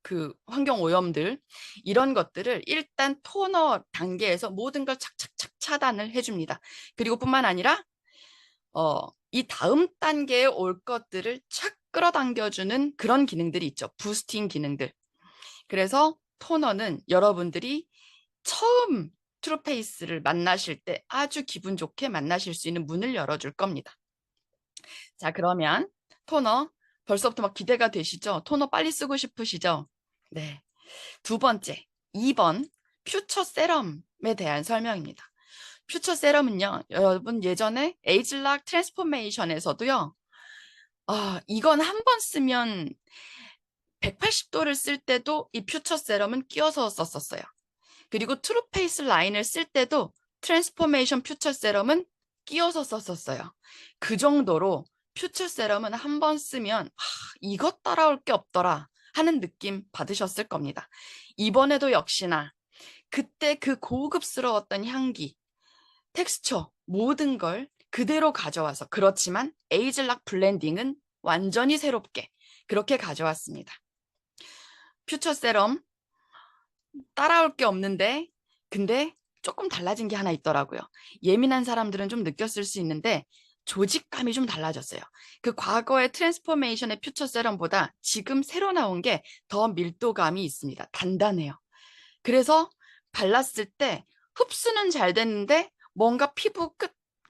그 환경 오염들, 이런 것들을 일단 토너 단계에서 모든 걸 착착착 차단을 해줍니다. 그리고 뿐만 아니라 이 다음 단계에 올 것들을 착 끌어당겨주는 그런 기능들이 있죠. 부스팅 기능들. 그래서 토너는 여러분들이 처음 트루페이스를 만나실 때 아주 기분 좋게 만나실 수 있는 문을 열어줄 겁니다. 자, 그러면 토너 벌써부터 막 기대가 되시죠? 토너 빨리 쓰고 싶으시죠? 네. 두 번째, 2번 퓨처 세럼에 대한 설명입니다. 퓨처 세럼은요, 여러분 예전에 에이즐락 트랜스포메이션에서도요, 이건 한 번 쓰면 180도를 쓸 때도 이 퓨처 세럼은 끼워서 썼었어요. 그리고 트루페이스 라인을 쓸 때도 트랜스포메이션 퓨처 세럼은 끼워서 썼었어요. 그 정도로 퓨처 세럼은 한 번 쓰면 이것 따라올 게 없더라 하는 느낌 받으셨을 겁니다. 이번에도 역시나 그때 그 고급스러웠던 향기, 텍스처, 모든 걸 그대로 가져와서, 그렇지만 에이즐락 블렌딩은 완전히 새롭게 그렇게 가져왔습니다. 퓨처 세럼 따라올 게 없는데, 근데 조금 달라진 게 하나 있더라고요. 예민한 사람들은 좀 느꼈을 수 있는데 조직감이 좀 달라졌어요. 그 과거의 트랜스포메이션의 퓨처 세럼보다 지금 새로 나온 게 더 밀도감이 있습니다. 단단해요. 그래서 발랐을 때 흡수는 잘 됐는데 뭔가 피부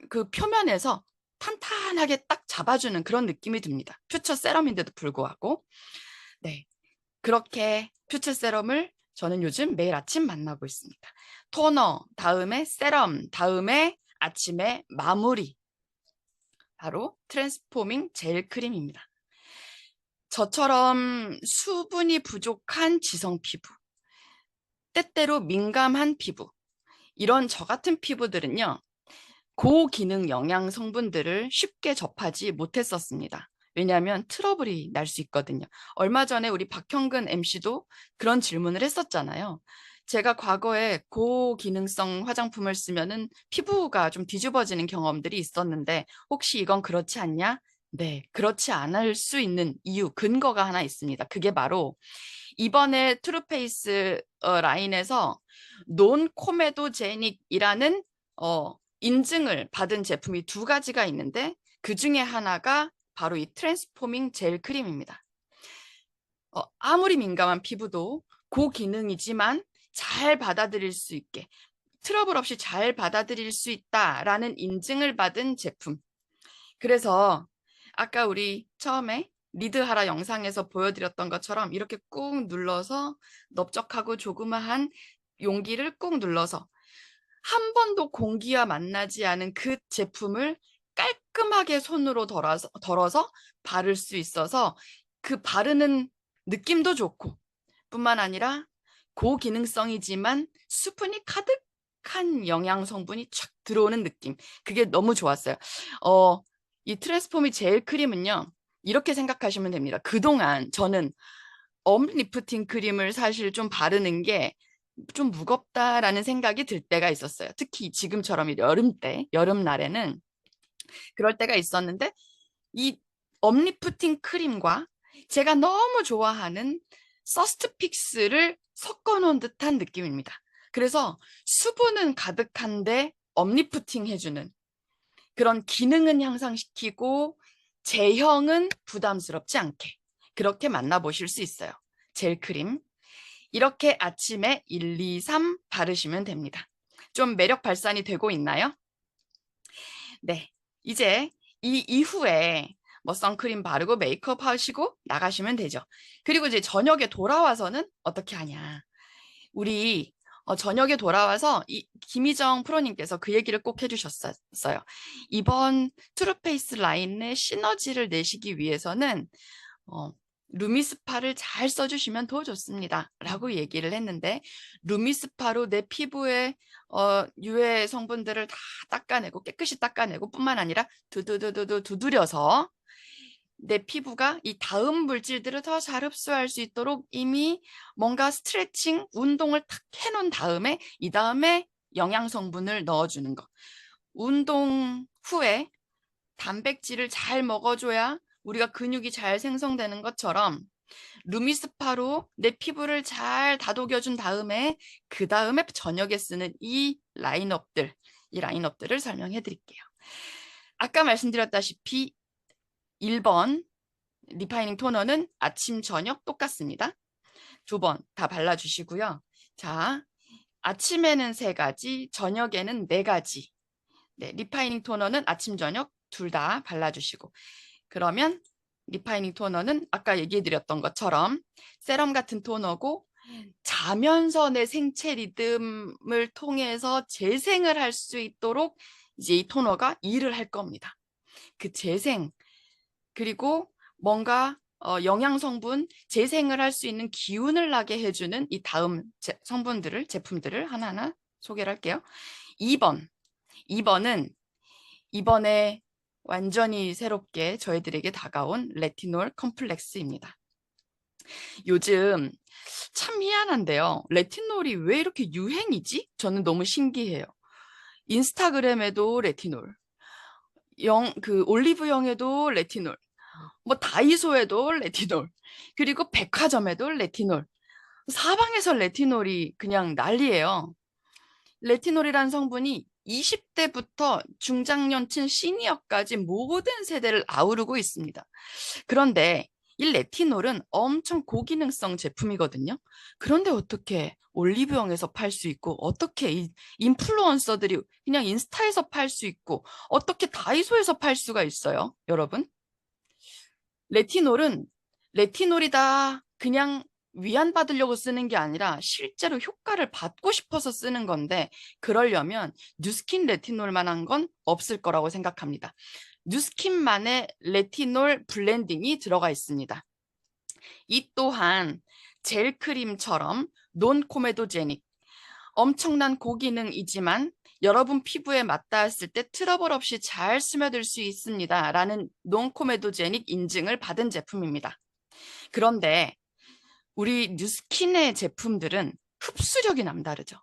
그 표면에서 탄탄하게 딱 잡아주는 그런 느낌이 듭니다. 퓨처 세럼인데도 불구하고. 네, 그렇게 퓨처 세럼을 저는 요즘 매일 아침 만나고 있습니다. 토너, 다음에 세럼, 다음에 아침에 마무리. 바로 트랜스포밍 젤 크림입니다. 저처럼 수분이 부족한 지성 피부, 때때로 민감한 피부, 이런 저 같은 피부들은요, 고기능 영양 성분들을 쉽게 접하지 못했었습니다. 왜냐하면 트러블이 날 수 있거든요. 얼마 전에 우리 박형근 MC도 그런 질문을 했었잖아요. 제가 과거에 고기능성 화장품을 쓰면은 피부가 좀 뒤집어지는 경험들이 있었는데 혹시 이건 그렇지 않냐? 네, 그렇지 않을 수 있는 이유, 근거가 하나 있습니다. 그게 바로 이번에 트루페이스 라인에서 논코메도제닉이라는 인증을 받은 제품이 2가지가 있는데 그 중에 하나가 바로 이 트랜스포밍 젤 크림입니다. 아무리 민감한 피부도 고기능이지만 잘 받아들일 수 있게, 트러블 없이 잘 받아들일 수 있다라는 인증을 받은 제품. 그래서 아까 우리 처음에 리드하라 영상에서 보여드렸던 것처럼 이렇게 꾹 눌러서 넓적하고 조그마한 용기를 꾹 눌러서 한 번도 공기와 만나지 않은 그 제품을 깔끔하게 손으로 덜어서 바를 수 있어서 그 바르는 느낌도 좋고 뿐만 아니라 고기능성이지만 수분이 가득한 영양 성분이 촥 들어오는 느낌. 그게 너무 좋았어요. 이 트랜스포밍 젤 크림은요, 이렇게 생각하시면 됩니다. 그동안 저는 업리프팅 크림을 사실 좀 바르는 게 좀 무겁다라는 생각이 들 때가 있었어요. 특히 지금처럼 여름날에는 그럴 때가 있었는데 이 업리프팅 크림과 제가 너무 좋아하는 서스트픽스를 섞어놓은 듯한 느낌입니다. 그래서 수분은 가득한데 업리프팅 해주는 그런 기능은 향상시키고 제형은 부담스럽지 않게 그렇게 만나보실 수 있어요. 젤 크림. 이렇게 아침에 1, 2, 3 바르시면 됩니다. 좀 매력 발산이 되고 있나요? 네, 이제 이 이후에 뭐 선크림 바르고 메이크업 하시고 나가시면 되죠. 그리고 이제 저녁에 돌아와서는 어떻게 하냐. 우리 저녁에 돌아와서 이 김희정 프로님께서 그 얘기를 꼭 해주셨어요. 이번 트루페이스 라인의 시너지를 내시기 위해서는 루미스파를 잘 써주시면 더 좋습니다 라고 얘기를 했는데, 루미스파로 내 피부에 유해 성분들을 다 닦아내고 깨끗이 닦아내고 뿐만 아니라 두드려서 내 피부가 이 다음 물질들을 더 잘 흡수할 수 있도록 이미 뭔가 스트레칭, 운동을 탁 해놓은 다음에 이 다음에 영양 성분을 넣어주는 것. 운동 후에 단백질을 잘 먹어줘야 우리가 근육이 잘 생성되는 것처럼 루미스파로 내 피부를 잘 다독여준 다음에 그 다음에 저녁에 쓰는 이 라인업들을 설명해 드릴게요. 아까 말씀드렸다시피 1번 리파이닝 토너는 아침, 저녁 똑같습니다. 2번 다 발라주시고요. 자, 아침에는 3가지, 저녁에는 4가지. 네, 리파이닝 토너는 아침, 저녁 둘 다 발라주시고, 그러면 리파이닝 토너는 아까 얘기해드렸던 것처럼 세럼 같은 토너고 자면서 내 생체 리듬을 통해서 재생을 할 수 있도록 이제 이 토너가 일을 할 겁니다. 그 재생, 그리고 뭔가 영양 성분 재생을 할 수 있는 기운을 나게 해주는 이 다음 제품들을 하나하나 소개를 할게요. 2번은 이번에 완전히 새롭게 저희들에게 다가온 레티놀 컴플렉스입니다. 요즘 참 희한한데요. 레티놀이 왜 이렇게 유행이지? 저는 너무 신기해요. 인스타그램에도 레티놀, 올리브영에도 레티놀, 뭐 다이소에도 레티놀, 그리고 백화점에도 레티놀, 사방에서 레티놀이 그냥 난리예요. 레티놀이라는 성분이 20대부터 중장년층 시니어까지 모든 세대를 아우르고 있습니다. 그런데 이 레티놀은 엄청 고기능성 제품이거든요. 그런데 어떻게 올리브영에서 팔 수 있고, 어떻게 이 인플루언서들이 그냥 인스타에서 팔 수 있고, 어떻게 다이소에서 팔 수가 있어요, 여러분? 레티놀이다 그냥 위안받으려고 쓰는 게 아니라 실제로 효과를 받고 싶어서 쓰는 건데, 그러려면 뉴스킨 레티놀만한 건 없을 거라고 생각합니다. 뉴스킨만의 레티놀 블렌딩이 들어가 있습니다. 이 또한 젤 크림처럼 논코메도제닉, 엄청난 고기능이지만 여러분 피부에 맞닿았을 때 트러블 없이 잘 스며들 수 있습니다. 라는 논코메도제닉 인증을 받은 제품입니다. 그런데 우리 뉴스킨의 제품들은 흡수력이 남다르죠.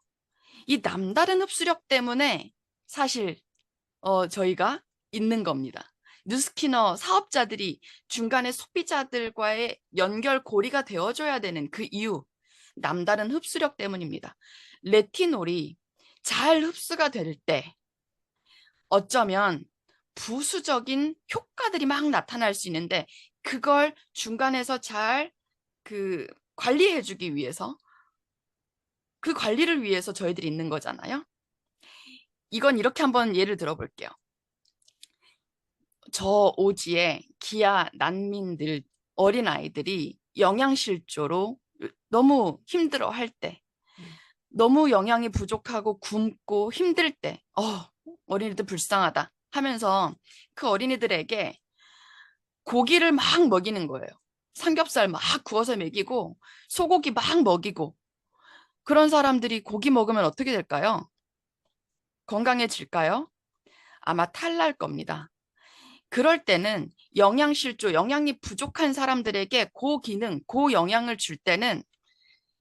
이 남다른 흡수력 때문에 사실 저희가 있는 겁니다. 뉴스키너 사업자들이 중간에 소비자들과의 연결고리가 되어줘야 되는 그 이유, 남다른 흡수력 때문입니다. 레티놀이 잘 흡수가 될 때 어쩌면 부수적인 효과들이 막 나타날 수 있는데 그걸 중간에서 잘 관리해주기 위해서 그 관리를 위해서 저희들이 있는 거잖아요. 이건 이렇게 한번 예를 들어볼게요. 저 오지에 기아 난민들, 어린아이들이 영양실조로 너무 힘들어할 때, 너무 영양이 부족하고 굶고 힘들 때, 어린이들 불쌍하다 하면서 그 어린이들에게 고기를 막 먹이는 거예요. 삼겹살 막 구워서 먹이고 소고기 막 먹이고 그런 사람들이 고기 먹으면 어떻게 될까요? 건강해질까요? 아마 탈날 겁니다. 그럴 때는 영양실조, 영양이 부족한 사람들에게 고기능, 고영양을 줄 때는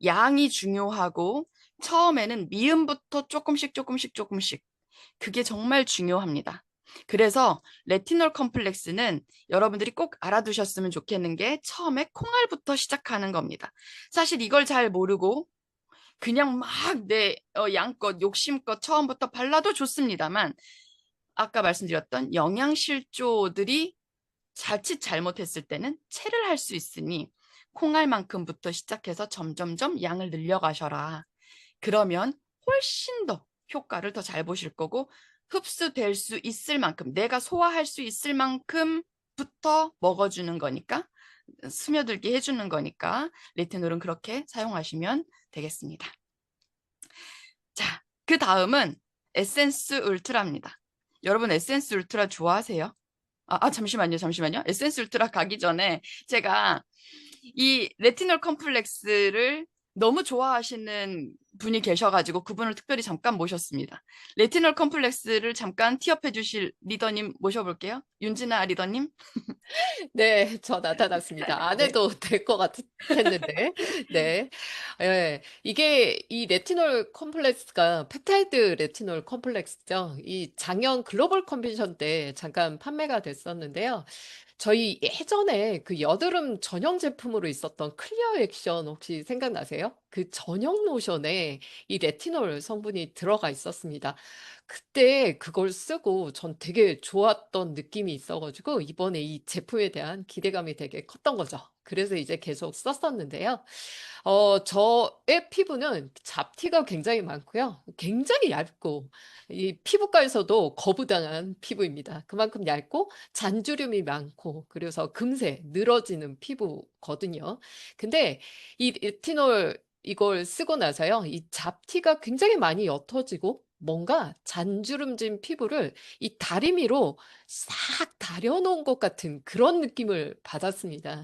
양이 중요하고 처음에는 미음부터 조금씩 그게 정말 중요합니다. 그래서 레티놀 컴플렉스는 여러분들이 꼭 알아두셨으면 좋겠는 게 처음에 콩알부터 시작하는 겁니다. 사실 이걸 잘 모르고 그냥 막 내 양껏 욕심껏 처음부터 발라도 좋습니다만 아까 말씀드렸던 영양실조들이 자칫 잘못했을 때는 체를 할 수 있으니 콩알만큼부터 시작해서 점점점 양을 늘려가셔라. 그러면 훨씬 더 효과를 더 잘 보실 거고 흡수될 수 있을 만큼 내가 소화할 수 있을 만큼부터 먹어주는 거니까 스며들게 해주는 거니까 레티놀은 그렇게 사용하시면 되겠습니다. 자, 그 다음은 에센스 울트라입니다. 여러분 에센스 울트라 좋아하세요? 잠시만요. 에센스 울트라 가기 전에 제가 이 레티놀 컴플렉스를 너무 좋아하시는 분이 계셔가지고 그분을 특별히 잠깐 모셨습니다. 레티놀 컴플렉스를 잠깐 티업해 주실 리더님 모셔볼게요. 윤진아 리더님. 네, 저 나타났습니다. 안 네. 해도 될 것 같았는데. 네. 예, 이게 이 레티놀 컴플렉스가 펩타이드 레티놀 컴플렉스죠. 이 작년 글로벌 컨벤션 때 잠깐 판매가 됐었는데요. 저희 예전에 그 여드름 전용 제품으로 있었던 클리어 액션 혹시 생각나세요? 그 전용 로션에 이 레티놀 성분이 들어가 있었습니다. 그때 그걸 쓰고 전 되게 좋았던 느낌이 있어가지고 이번에 이 제품에 대한 기대감이 되게 컸던 거죠. 그래서 이제 계속 썼었는데요. 저의 피부는 잡티가 굉장히 많고요. 굉장히 얇고, 이 피부과에서도 거부당한 피부입니다. 그만큼 얇고 잔주름이 많고, 그래서 금세 늘어지는 피부거든요. 근데 이 레티놀 이걸 쓰고 나서요, 이 잡티가 굉장히 많이 옅어지고, 뭔가 잔주름진 피부를 이 다리미로 싹 다려놓은 것 같은 그런 느낌을 받았습니다.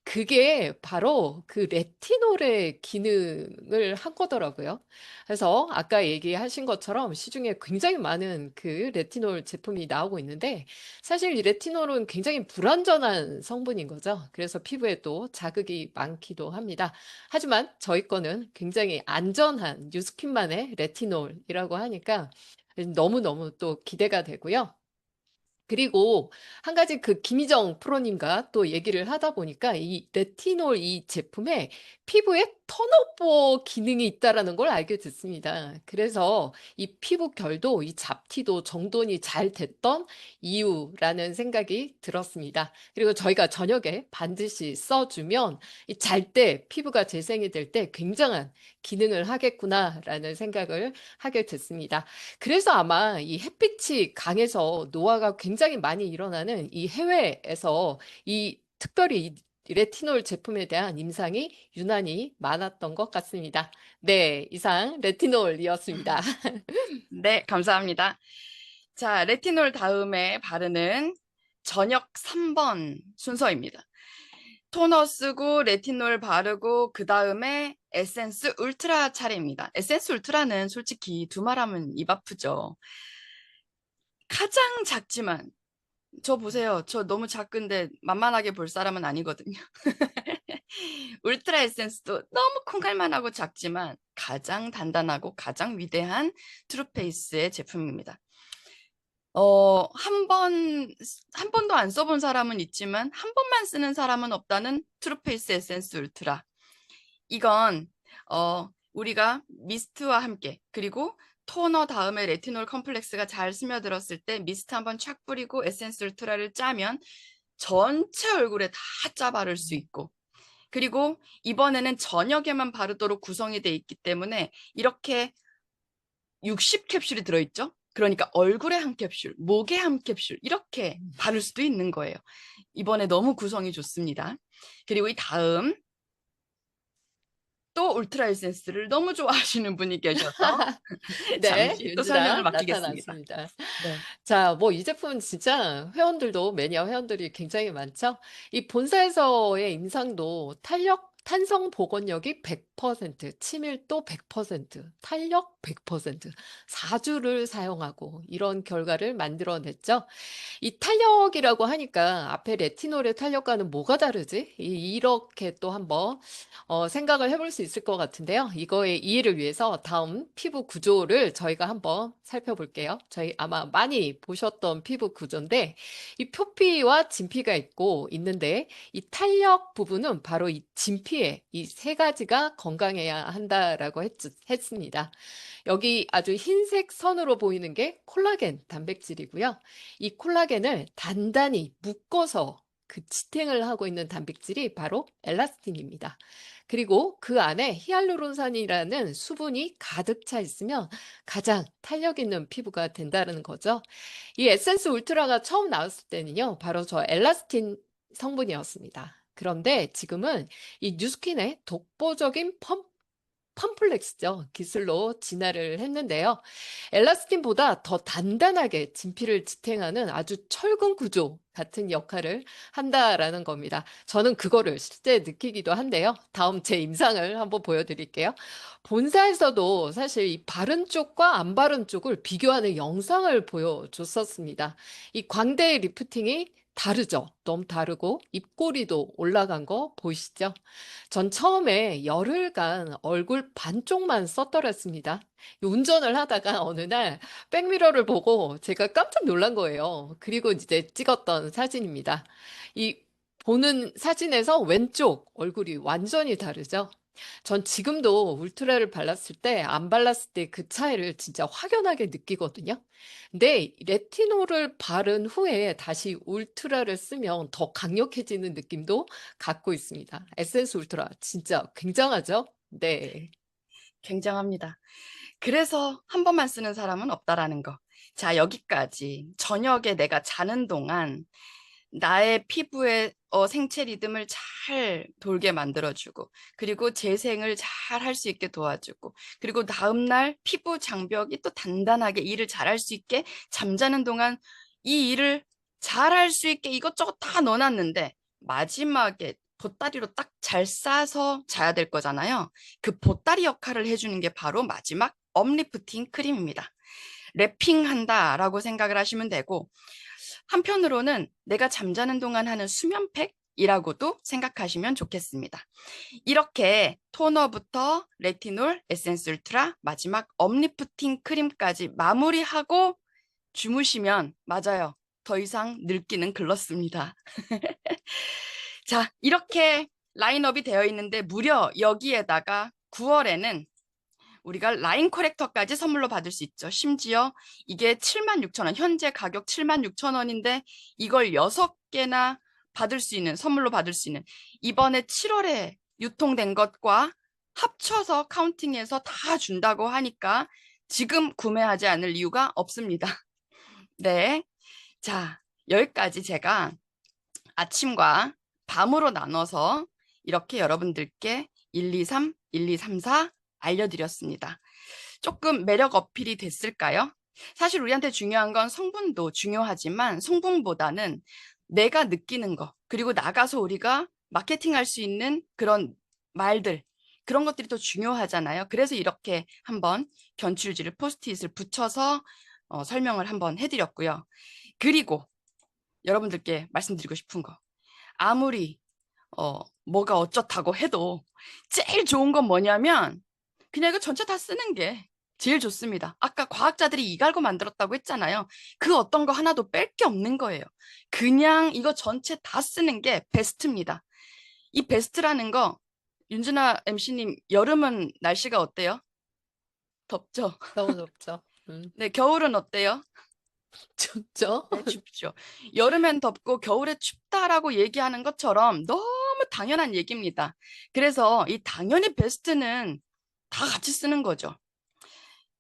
그게 바로 그 레티놀의 기능을 한 거더라고요. 그래서 아까 얘기하신 것처럼 시중에 굉장히 많은 그 레티놀 제품이 나오고 있는데 사실 이 레티놀은 굉장히 불완전한 성분인 거죠. 그래서 피부에 또 자극이 많기도 합니다. 하지만 저희 거는 굉장히 안전한 뉴스킨만의 레티놀이라고 하니까 너무너무 또 기대가 되고요. 그리고 한 가지 그 김희정 프로님과 또 얘기를 하다 보니까 이 레티놀 이 제품에 피부에 턴오버 기능이 있다라는 걸 알게 됐습니다. 그래서 이 피부 결도 이 잡티도 정돈이 잘 됐던 이유라는 생각이 들었습니다. 그리고 저희가 저녁에 반드시 써주면 잘 때 피부가 재생이 될 때 굉장한 기능을 하겠구나라는 생각을 하게 됐습니다. 그래서 아마 이 햇빛이 강해서 노화가 굉장히 많이 일어나는 이 해외에서 특별히 이 레티놀 제품에 대한 임상이 유난히 많았던 것 같습니다. 네, 이상 레티놀이었습니다. 네, 감사합니다. 자, 레티놀 다음에 바르는 저녁 3번 순서입니다. 토너 쓰고 레티놀 바르고 그 다음에 에센스 울트라 차례입니다. 에센스 울트라는 솔직히 두말하면 입 아프죠. 가장 작지만 저 보세요. 저 너무 작은데 만만하게 볼 사람은 아니거든요. 울트라 에센스도 너무 콩갈만하고 작지만 가장 단단하고 가장 위대한 트루페이스의 제품입니다. 한 번도 안 써본 사람은 있지만 한 번만 쓰는 사람은 없다는 트루페이스 에센스 울트라. 이건 우리가 미스트와 함께 그리고 토너 다음에 레티놀 컴플렉스가 잘 스며들었을 때 미스트 한번 착 뿌리고 에센스 울트라를 짜면 전체 얼굴에 다 짜 바를 수 있고, 그리고 이번에는 저녁에만 바르도록 구성이 돼 있기 때문에 이렇게 60캡슐이 들어있죠. 그러니까 얼굴에 한 캡슐, 목에 한 캡슐 이렇게 바를 수도 있는 거예요. 이번에 너무 구성이 좋습니다. 그리고 이 다음 또 울트라 에센스를 너무 좋아하시는 분이 계셔서 네, 잠시 또 윤주다 설명을 맡기겠습니다. 나타났습니다. 네. 자, 뭐 이 제품은 진짜 회원들도 매니아 회원들이 굉장히 많죠. 이 본사에서의 임상도 탄성 복원력이 100%, 치밀도 100%, 탄력 100%, 4주를 사용하고 이런 결과를 만들어냈죠. 이 탄력이라고 하니까 앞에 레티놀의 탄력과는 뭐가 다르지? 이렇게 또 한번 생각을 해볼 수 있을 것 같은데요. 이거의 이해를 위해서 다음 피부 구조를 저희가 한번 살펴볼게요. 저희 아마 많이 보셨던 피부 구조인데 이 표피와 진피가 있는데 이 탄력 부분은 바로 이 진피에 이 세 가지가 건강해야 한다라고 했습니다. 여기 아주 흰색 선으로 보이는 게 콜라겐 단백질이고요. 이 콜라겐을 단단히 묶어서 그 지탱을 하고 있는 단백질이 바로 엘라스틴입니다. 그리고 그 안에 히알루론산이라는 수분이 가득 차 있으면 가장 탄력 있는 피부가 된다는 거죠. 이 에센스 울트라가 처음 나왔을 때는요, 바로 저 엘라스틴 성분이었습니다. 그런데 지금은 이 뉴스킨의 독보적인 펌플렉스죠. 기술로 진화를 했는데요. 엘라스틴보다 더 단단하게 진피를 지탱하는 아주 철근 구조 같은 역할을 한다라는 겁니다. 저는 그거를 실제 느끼기도 한데요. 다음 제 임상을 한번 보여드릴게요. 본사에서도 사실 이 바른 쪽과 안 바른 쪽을 비교하는 영상을 보여줬었습니다. 이 광대 리프팅이 다르죠. 너무 다르고 입꼬리도 올라간 거 보이시죠? 전 처음에 열흘간 얼굴 반쪽만 썼더랬습니다. 운전을 하다가 어느 날 백미러를 보고 제가 깜짝 놀란 거예요. 그리고 이제 찍었던 사진입니다. 이 보는 사진에서 왼쪽 얼굴이 완전히 다르죠. 전 지금도 울트라를 발랐을 때 안 발랐을 때 그 차이를 진짜 확연하게 느끼거든요. 근데 레티놀을 바른 후에 다시 울트라를 쓰면 더 강력해지는 느낌도 갖고 있습니다. 에센스 울트라 진짜 굉장하죠? 네. 굉장합니다. 그래서 한 번만 쓰는 사람은 없다라는 거. 자, 여기까지 저녁에 내가 자는 동안 나의 피부의 생체 리듬을 잘 돌게 만들어주고, 그리고 재생을 잘 할 수 있게 도와주고, 그리고 다음날 피부 장벽이 또 단단하게 일을 잘 할 수 있게 잠자는 동안 이 일을 잘 할 수 있게 이것저것 다 넣어놨는데 마지막에 보따리로 딱 잘 싸서 자야 될 거잖아요. 그 보따리 역할을 해주는 게 바로 마지막 업리프팅 크림입니다. 랩핑한다라고 생각을 하시면 되고, 한편으로는 내가 잠자는 동안 하는 수면팩이라고도 생각하시면 좋겠습니다. 이렇게 토너부터 레티놀, 에센스 울트라, 마지막 업리프팅 크림까지 마무리하고 주무시면 맞아요. 더 이상 늙기는 글렀습니다. 자, 이렇게 라인업이 되어 있는데 무려 여기에다가 9월에는 우리가 라인 커렉터까지 선물로 받을 수 있죠. 심지어 이게 76,000원, 현재 가격 76,000원인데 이걸 6개나 받을 수 있는, 선물로 받을 수 있는, 이번에 7월에 유통된 것과 합쳐서 카운팅해서 다 준다고 하니까 지금 구매하지 않을 이유가 없습니다. 네. 자, 여기까지 제가 아침과 밤으로 나눠서 이렇게 여러분들께 1, 2, 3, 1, 2, 3, 4 알려드렸습니다. 조금 매력 어필이 됐을까요? 사실 우리한테 중요한 건 성분도 중요하지만 성분보다는 내가 느끼는 거, 그리고 나가서 우리가 마케팅할 수 있는 그런 말들, 그런 것들이 더 중요하잖아요. 그래서 이렇게 한번 견출지를 포스트잇을 붙여서 설명을 한번 해드렸고요. 그리고 여러분들께 말씀드리고 싶은 거, 아무리 뭐가 어쩌다고 해도 제일 좋은 건 뭐냐면 그냥 이거 전체 다 쓰는 게 제일 좋습니다. 아까 과학자들이 이갈고 만들었다고 했잖아요. 그 어떤 거 하나도 뺄 게 없는 거예요. 그냥 이거 전체 다 쓰는 게 베스트입니다. 이 베스트라는 거, 윤준아 MC님, 여름은 날씨가 어때요? 덥죠? 너무 덥죠. 네, 겨울은 어때요? 춥죠? 네, 춥죠. 여름엔 덥고 겨울에 춥다라고 얘기하는 것처럼 너무 당연한 얘기입니다. 그래서 이 당연히 베스트는 다 같이 쓰는 거죠.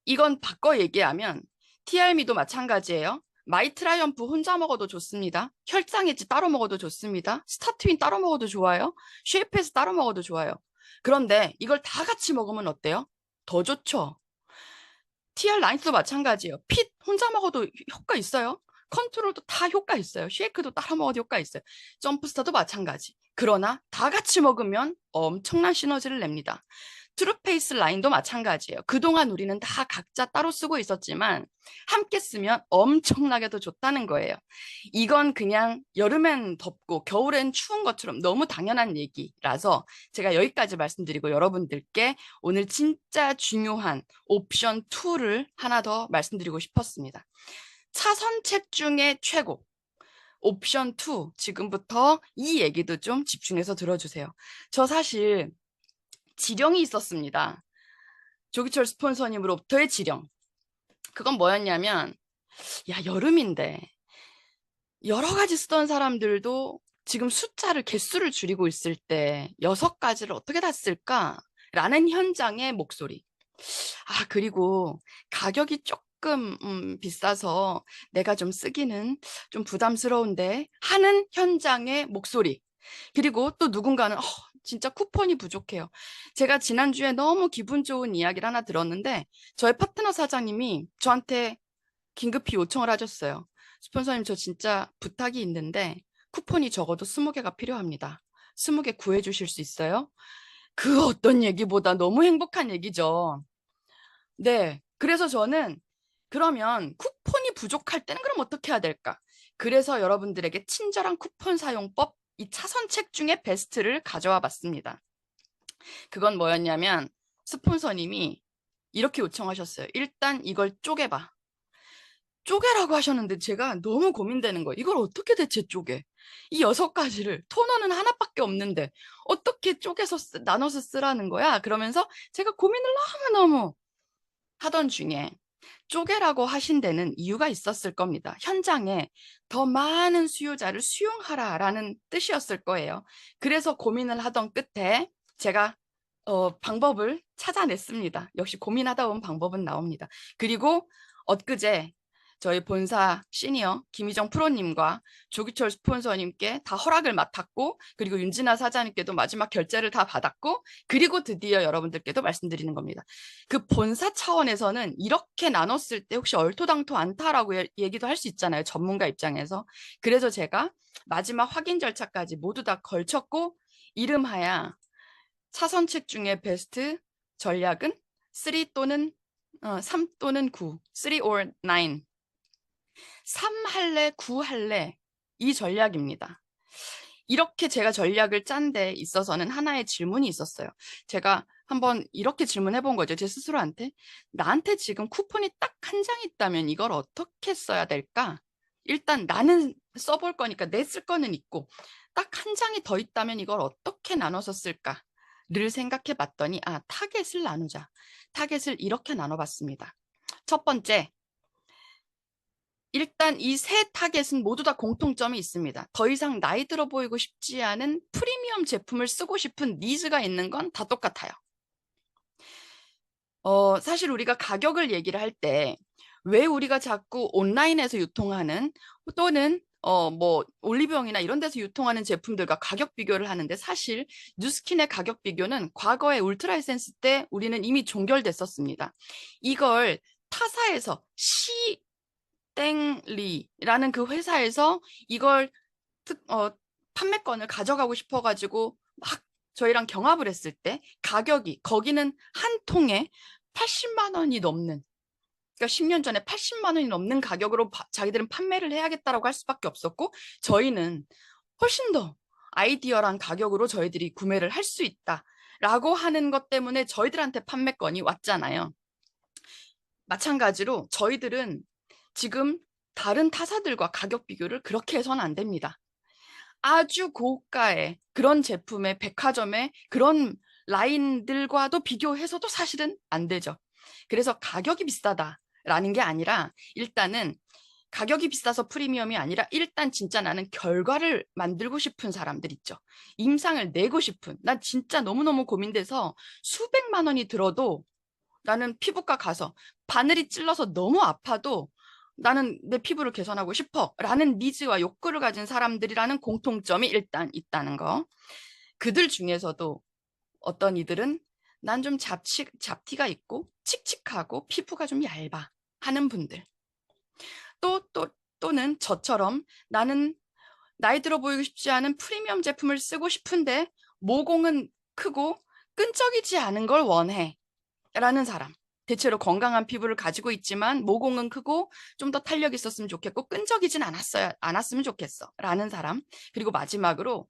이건 바꿔 얘기하면 TRM도 마찬가지예요. 마이트라이언프 혼자 먹어도 좋습니다. 혈장에지 따로 먹어도 좋습니다. 스타트윈 따로 먹어도 좋아요. 쉐이프에서 따로 먹어도 좋아요. 그런데 이걸 다 같이 먹으면 어때요? 더 좋죠. TR 라인스도 마찬가지예요. 핏 혼자 먹어도 효과 있어요. 컨트롤도 다 효과 있어요. 쉐이크도 따로 먹어도 효과 있어요. 점프스타도 마찬가지. 그러나 다 같이 먹으면 엄청난 시너지를 냅니다. 트루페이스 라인도 마찬가지예요. 그동안 우리는 다 각자 따로 쓰고 있었지만 함께 쓰면 엄청나게 더 좋다는 거예요. 이건 그냥 여름엔 덥고 겨울엔 추운 것처럼 너무 당연한 얘기라서 제가 여기까지 말씀드리고 여러분들께 오늘 진짜 중요한 옵션 2를 하나 더 말씀드리고 싶었습니다. 차선책 중에 최고. 옵션 2, 지금부터 이 얘기도 좀 집중해서 들어주세요. 저 사실 지령이 있었습니다. 조기철 스폰서님으로부터의 지령. 그건 뭐였냐면, 야, 여름인데 여러 가지 쓰던 사람들도 지금 숫자를, 개수를 줄이고 있을 때 6가지를 어떻게 다 쓸까? 라는 현장의 목소리. 아, 그리고 가격이 조금 비싸서 내가 좀 쓰기는 좀 부담스러운데 하는 현장의 목소리. 그리고 또 누군가는 진짜 쿠폰이 부족해요. 제가 지난주에 너무 기분 좋은 이야기를 하나 들었는데 저의 파트너 사장님이 저한테 긴급히 요청을 하셨어요. 스폰서님, 저 진짜 부탁이 있는데 쿠폰이 적어도 20개가 필요합니다. 20개 구해주실 수 있어요? 그 어떤 얘기보다 너무 행복한 얘기죠. 네, 그래서 저는 그러면 쿠폰이 부족할 때는 그럼 어떻게 해야 될까? 그래서 여러분들에게 친절한 쿠폰 사용법, 이 차선책 중에 베스트를 가져와 봤습니다. 그건 뭐였냐면 스폰서님이 이렇게 요청하셨어요. 일단 이걸 쪼개봐. 쪼개라고 하셨는데 제가 너무 고민되는 거예요. 이걸 어떻게 대체 쪼개? 이 6가지를 토너는 하나밖에 없는데 어떻게 쪼개서 나눠서 쓰라는 거야? 그러면서 제가 고민을 너무너무 하던 중에 쪼개라고 하신 데는 이유가 있었을 겁니다. 현장에 더 많은 수요자를 수용하라라는 뜻이었을 거예요. 그래서 고민을 하던 끝에 제가 방법을 찾아냈습니다. 역시 고민하다 보면 방법은 나옵니다. 그리고 엊그제 저희 본사 시니어 김희정 프로님과 조기철 스폰서님께 다 허락을 맡았고, 그리고 윤진아 사장님께도 마지막 결제를 다 받았고, 그리고 드디어 여러분들께도 말씀드리는 겁니다. 그 본사 차원에서는 이렇게 나눴을 때 혹시 얼토당토 않다라고 얘기도 할 수 있잖아요. 전문가 입장에서. 그래서 제가 마지막 확인 절차까지 모두 다 걸쳤고, 이름하야 차선책 중에 베스트 전략은 3 또는 9, 3 or 9. 3 할래, 9 할래, 이 전략입니다. 이렇게 제가 전략을 짠 데 있어서는 하나의 질문이 있었어요. 제가 한번 이렇게 질문해 본 거죠. 제 스스로한테. 나한테 지금 쿠폰이 딱 한 장 있다면 이걸 어떻게 써야 될까? 일단 나는 써볼 거니까 내 쓸 거는 있고 딱 한 장이 더 있다면 이걸 어떻게 나눠서 쓸까를 생각해 봤더니 타겟을 나누자. 타겟을 이렇게 나눠봤습니다. 첫 번째, 일단 이 세 타겟은 모두 다 공통점이 있습니다. 더 이상 나이 들어 보이고 싶지 않은 프리미엄 제품을 쓰고 싶은 니즈가 있는 건 다 똑같아요. 사실 우리가 가격을 얘기를 할 때 왜 우리가 자꾸 온라인에서 유통하는 또는 뭐 올리브영이나 이런 데서 유통하는 제품들과 가격 비교를 하는데, 사실 뉴스킨의 가격 비교는 과거에 울트라 에센스 때 우리는 이미 종결됐었습니다. 이걸 타사에서 시땡리라는 그 회사에서 이걸 판매권을 가져가고 싶어가지고 막 저희랑 경합을 했을 때 가격이 거기는 한 통에 80만 원이 넘는, 그러니까 10년 전에 80만 원이 넘는 가격으로 자기들은 판매를 해야겠다라고 할 수밖에 없었고, 저희는 훨씬 더 아이디어란 가격으로 저희들이 구매를 할 수 있다라고 하는 것 때문에 저희들한테 판매권이 왔잖아요. 마찬가지로 저희들은 지금 다른 타사들과 가격 비교를 그렇게 해서는 안 됩니다. 아주 고가의 그런 제품의 백화점의 그런 라인들과도 비교해서도 사실은 안 되죠. 그래서 가격이 비싸다라는 게 아니라, 일단은 가격이 비싸서 프리미엄이 아니라 일단 진짜 나는 결과를 만들고 싶은 사람들 있죠. 임상을 내고 싶은, 난 진짜 너무너무 고민돼서 수백만 원이 들어도 나는 피부과 가서 바늘이 찔러서 너무 아파도 나는 내 피부를 개선하고 싶어 라는 니즈와 욕구를 가진 사람들이라는 공통점이 일단 있다는 거. 그들 중에서도 어떤 이들은 난 좀 잡티가 있고 칙칙하고 피부가 좀 얇아 하는 분들, 또는 저처럼 나는 나이 들어 보이고 싶지 않은 프리미엄 제품을 쓰고 싶은데 모공은 크고 끈적이지 않은 걸 원해 라는 사람, 대체로 건강한 피부를 가지고 있지만 모공은 크고 좀 더 탄력 있었으면 좋겠고 끈적이진 않았으면 좋겠어 라는 사람, 그리고 마지막으로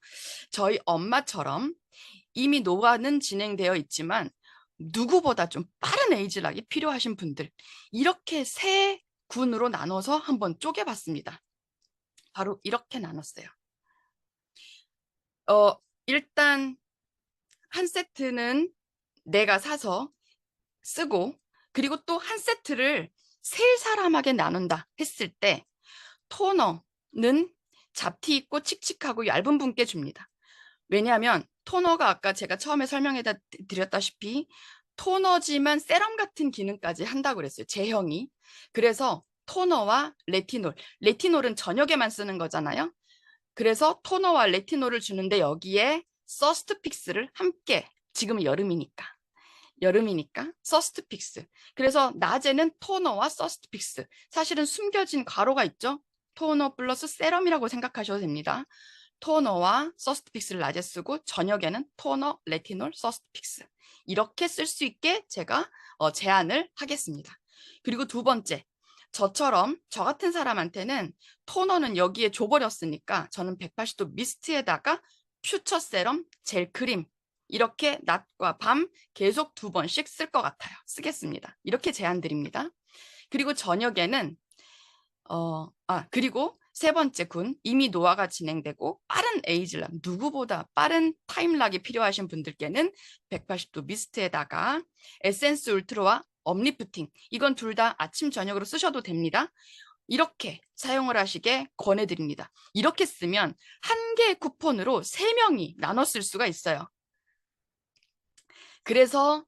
저희 엄마처럼 이미 노화는 진행되어 있지만 누구보다 좀 빠른 에이지락이 필요하신 분들, 이렇게 세 군으로 나눠서 한번 쪼개봤습니다. 바로 이렇게 나눴어요. 일단 한 세트는 내가 사서 쓰고, 그리고 또 한 세트를 세 사람에게 나눈다 했을 때 토너는 잡티 있고 칙칙하고 얇은 분께 줍니다. 왜냐하면 토너가 아까 제가 처음에 설명해 드렸다시피 토너지만 세럼 같은 기능까지 한다고 그랬어요. 제형이. 그래서 토너와 레티놀은 저녁에만 쓰는 거잖아요. 그래서 토너와 레티놀을 주는데 여기에 서스트픽스를 함께, 지금은 여름이니까 서스트픽스. 그래서 낮에는 토너와 서스트픽스. 사실은 숨겨진 괄호가 있죠. 토너 플러스 세럼이라고 생각하셔도 됩니다. 토너와 서스트픽스를 낮에 쓰고 저녁에는 토너, 레티놀, 서스트픽스. 이렇게 쓸 수 있게 제가 제안을 하겠습니다. 그리고 두 번째, 저처럼 저 같은 사람한테는 토너는 여기에 줘버렸으니까 저는 180도 미스트에다가 퓨처 세럼, 젤 크림, 이렇게 낮과 밤 계속 2번씩 쓸 것 같아요. 쓰겠습니다. 이렇게 제안 드립니다. 그리고 저녁에는 그리고 세 번째 군, 이미 노화가 진행되고 빠른 에이지락, 누구보다 빠른 타임락이 필요하신 분들께는 180도 미스트에다가 에센스 울트라와 업리프팅, 이건 둘 다 아침 저녁으로 쓰셔도 됩니다. 이렇게 사용을 하시게 권해드립니다. 이렇게 쓰면 한 개의 쿠폰으로 3명이 나눠 쓸 수가 있어요. 그래서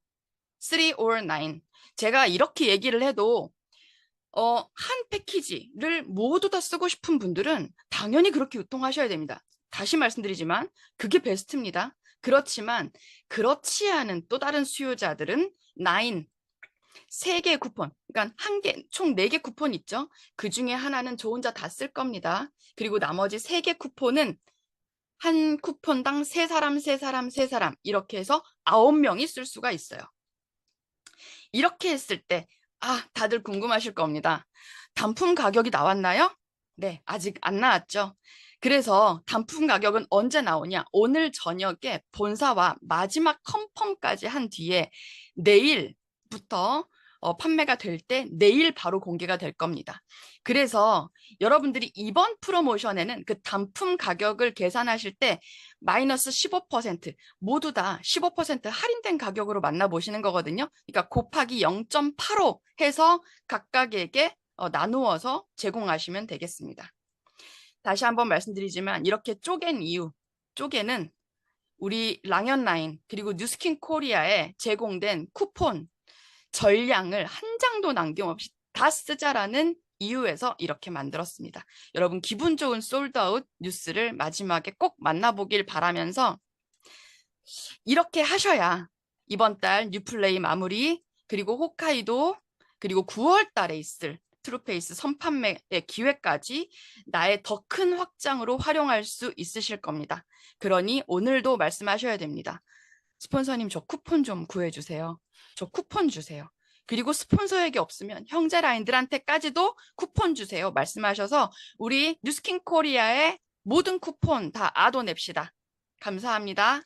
3 or 9, 제가 이렇게 얘기를 해도 한 패키지를 모두 다 쓰고 싶은 분들은 당연히 그렇게 유통하셔야 됩니다. 다시 말씀드리지만 그게 베스트입니다. 그렇지만 그렇지 않은 또 다른 수요자들은 9, 3개 쿠폰, 그러니까 총 4개 쿠폰 있죠. 그 중에 하나는 저 혼자 다 쓸 겁니다. 그리고 나머지 3개 쿠폰은 한 쿠폰당 3사람 이렇게 해서 9명이 쓸 수가 있어요. 이렇게 했을 때 다들 궁금하실 겁니다. 단품 가격이 나왔나요? 네, 아직 안 나왔죠. 그래서 단품 가격은 언제 나오냐? 오늘 저녁에 본사와 마지막 컨펌까지 한 뒤에 내일부터 판매가 될 때 내일 바로 공개가 될 겁니다. 그래서 여러분들이 이번 프로모션에는 그 단품 가격을 계산하실 때 마이너스 15%, 모두 다 15% 할인된 가격으로 만나보시는 거거든요. 그러니까 곱하기 0.85 해서 각각에게 나누어서 제공하시면 되겠습니다. 다시 한번 말씀드리지만 이렇게 쪼갠 이유, 쪼개는 우리 랑연라인 그리고 뉴스킨 코리아에 제공된 쿠폰 전량을 한 장도 남김없이 다 쓰자라는 이유에서 이렇게 만들었습니다. 여러분 기분 좋은 솔드아웃 뉴스를 마지막에 꼭 만나보길 바라면서 이렇게 하셔야 이번 달 뉴플레이 마무리, 그리고 홋카이도 그리고 9월 달에 있을 트루페이스 선판매의 기회까지 나의 더 큰 확장으로 활용할 수 있으실 겁니다. 그러니 오늘도 말씀하셔야 됩니다. 스폰서님, 저 쿠폰 좀 구해주세요. 저 쿠폰 주세요. 그리고 스폰서에게 없으면 형제 라인들한테까지도 쿠폰 주세요. 말씀하셔서 우리 뉴스킨 코리아의 모든 쿠폰 다 아도냅시다. 감사합니다.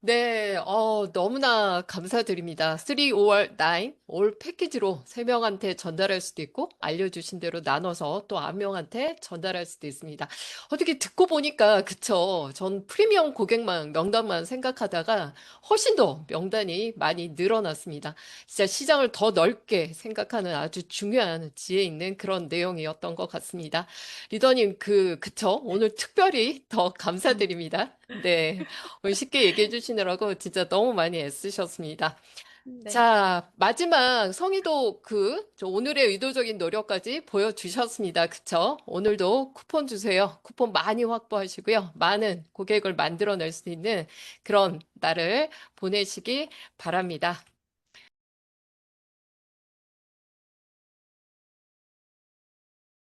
네, 너무나 감사드립니다. 3, 5월, 9, 올 패키지로 3명한테 전달할 수도 있고, 알려주신 대로 나눠서 또 1명한테 전달할 수도 있습니다. 어떻게 듣고 보니까, 그쵸. 전 프리미엄 고객만, 명단만 생각하다가 훨씬 더 명단이 많이 늘어났습니다. 진짜 시장을 더 넓게 생각하는 아주 중요한 지혜 있는 그런 내용이었던 것 같습니다. 리더님, 그쵸. 오늘 특별히 더 감사드립니다. 네. 오늘 쉽게 얘기해 주시느라고 진짜 너무 많이 애쓰셨습니다. 네. 자, 마지막 성의도 저 오늘의 의도적인 노력까지 보여주셨습니다. 그쵸? 오늘도 쿠폰 주세요. 쿠폰 많이 확보하시고요. 많은 고객을 만들어낼 수 있는 그런 날을 보내시기 바랍니다.